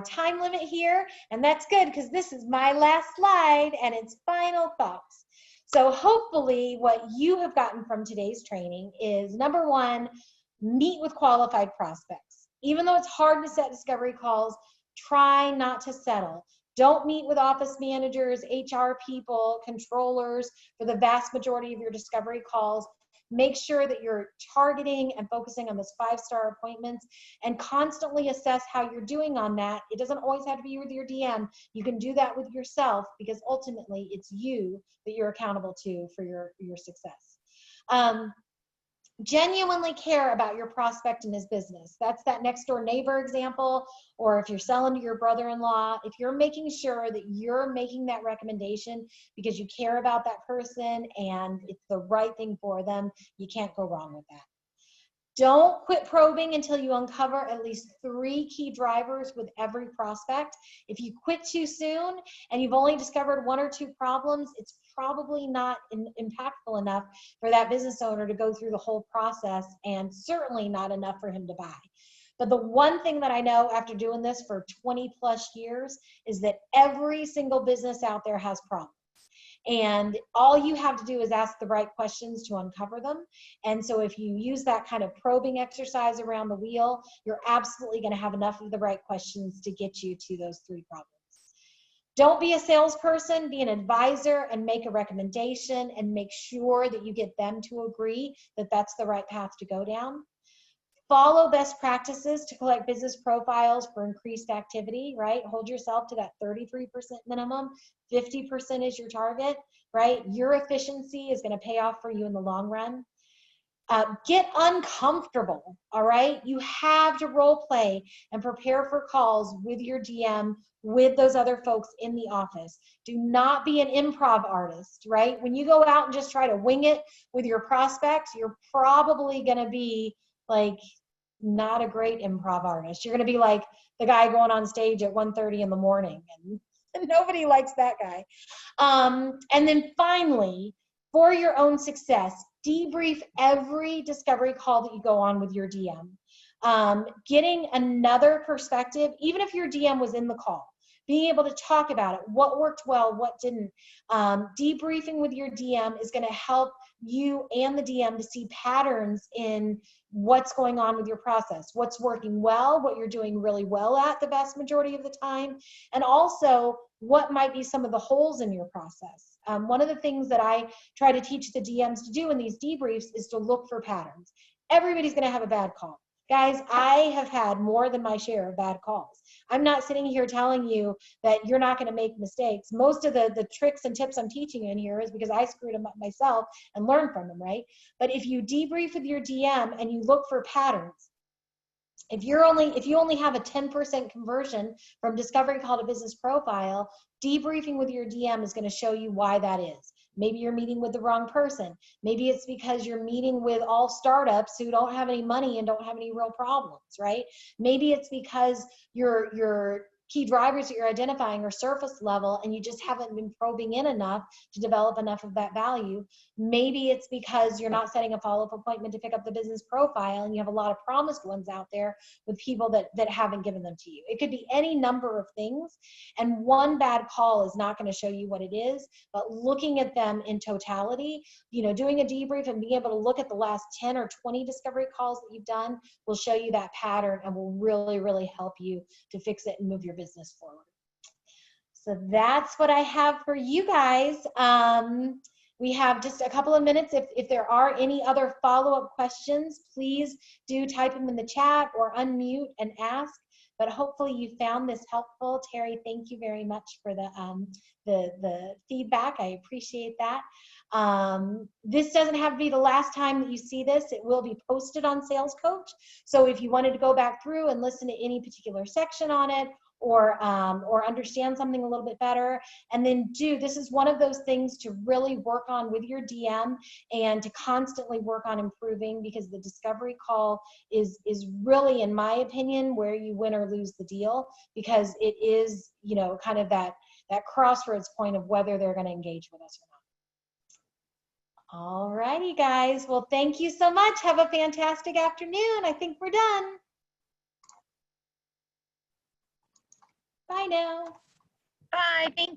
time limit here, and that's good because this is my last slide and it's final thoughts. So hopefully what you have gotten from today's training is, number one, meet with qualified prospects. Even though it's hard to set discovery calls, try not to settle. Don't meet with office managers, HR people, controllers for the vast majority of your discovery calls. Make sure that you're targeting and focusing on those 5-star appointments, and constantly assess how you're doing on that. It doesn't always have to be with your DM. You can do that with yourself, because ultimately it's you that you're accountable to for your success. Genuinely care about your prospect and his business. That's that next door neighbor example, or if you're selling to your brother-in-law, if you're making sure that you're making that recommendation because you care about that person and it's the right thing for them, you can't go wrong with that. Don't quit probing until you uncover at least 3 key drivers with every prospect. If you quit too soon and you've only discovered 1 or 2 problems, it's probably not impactful enough for that business owner to go through the whole process, and certainly not enough for him to buy. But the one thing that I know after doing this for 20+ years is that every single business out there has problems. And all you have to do is ask the right questions to uncover them. And so if you use that kind of probing exercise around the wheel, you're absolutely going to have enough of the right questions to get you to those 3 problems. Don't be a salesperson, be an advisor and make a recommendation, and make sure that you get them to agree that that's the right path to go down. Follow best practices to collect business profiles for increased activity, right? Hold yourself to that 33% minimum, 50% is your target, right? Your efficiency is going to pay off for you in the long run. Get uncomfortable, all right? You have to role play and prepare for calls with your DM, with those other folks in the office. Do not be an improv artist, right? When you go out and just try to wing it with your prospects, you're probably going to be like not a great improv artist. You're going to be like the guy going on stage at 1:30 in the morning, and nobody likes that guy. And then finally, for your own success, debrief every discovery call that you go on with your DM. Getting another perspective, even if your DM was in the call, being able to talk about it, what worked well, what didn't. Debriefing with your DM is going to help you and the DM to see patterns in what's going on with your process, what's working well, what you're doing really well at the vast majority of the time, and also what might be some of the holes in your process. One of the things that I try to teach the DMs to do in these debriefs is to look for patterns. Everybody's going to have a bad call. Guys, I have had more than my share of bad calls. I'm not sitting here telling you that you're not going to make mistakes. Most of the tricks and tips I'm teaching in here is because I screwed them up myself and learned from them, right? But if you debrief with your DM and you look for patterns, if you only have a 10% conversion from discovery call to business profile, debriefing with your DM is going to show you why that is. Maybe you're meeting with the wrong person. Maybe it's because you're meeting with all startups who don't have any money and don't have any real problems, right? Maybe it's because you're key drivers that you're identifying are surface level and you just haven't been probing in enough to develop enough of that value. Maybe it's because you're not setting a follow-up appointment to pick up the business profile and you have a lot of promised ones out there with people that haven't given them to you. It could be any number of things, and one bad call is not going to show you what it is, but looking at them in totality, you know, doing a debrief and being able to look at the last 10 or 20 discovery calls that you've done will show you that pattern and will really, really help you to fix it and move your business forward. So that's what I have for you guys. We have just a couple of minutes. If there are any other follow-up questions, please do type them in the chat or unmute and ask. But hopefully you found this helpful. Terry, thank you very much for the feedback. I appreciate that. This doesn't have to be the last time that you see this. It will be posted on Sales Coach. So if you wanted to go back through and listen to any particular section on it, or understand something a little bit better, and then this is one of those things to really work on with your DM and to constantly work on improving, because the discovery call is really, in my opinion, where you win or lose the deal, because it is, you know, kind of that crossroads point of whether they're going to engage with us or not. All righty, guys. Well, thank you so much. Have a fantastic afternoon. I think we're done. Bye now. Bye. Thank you.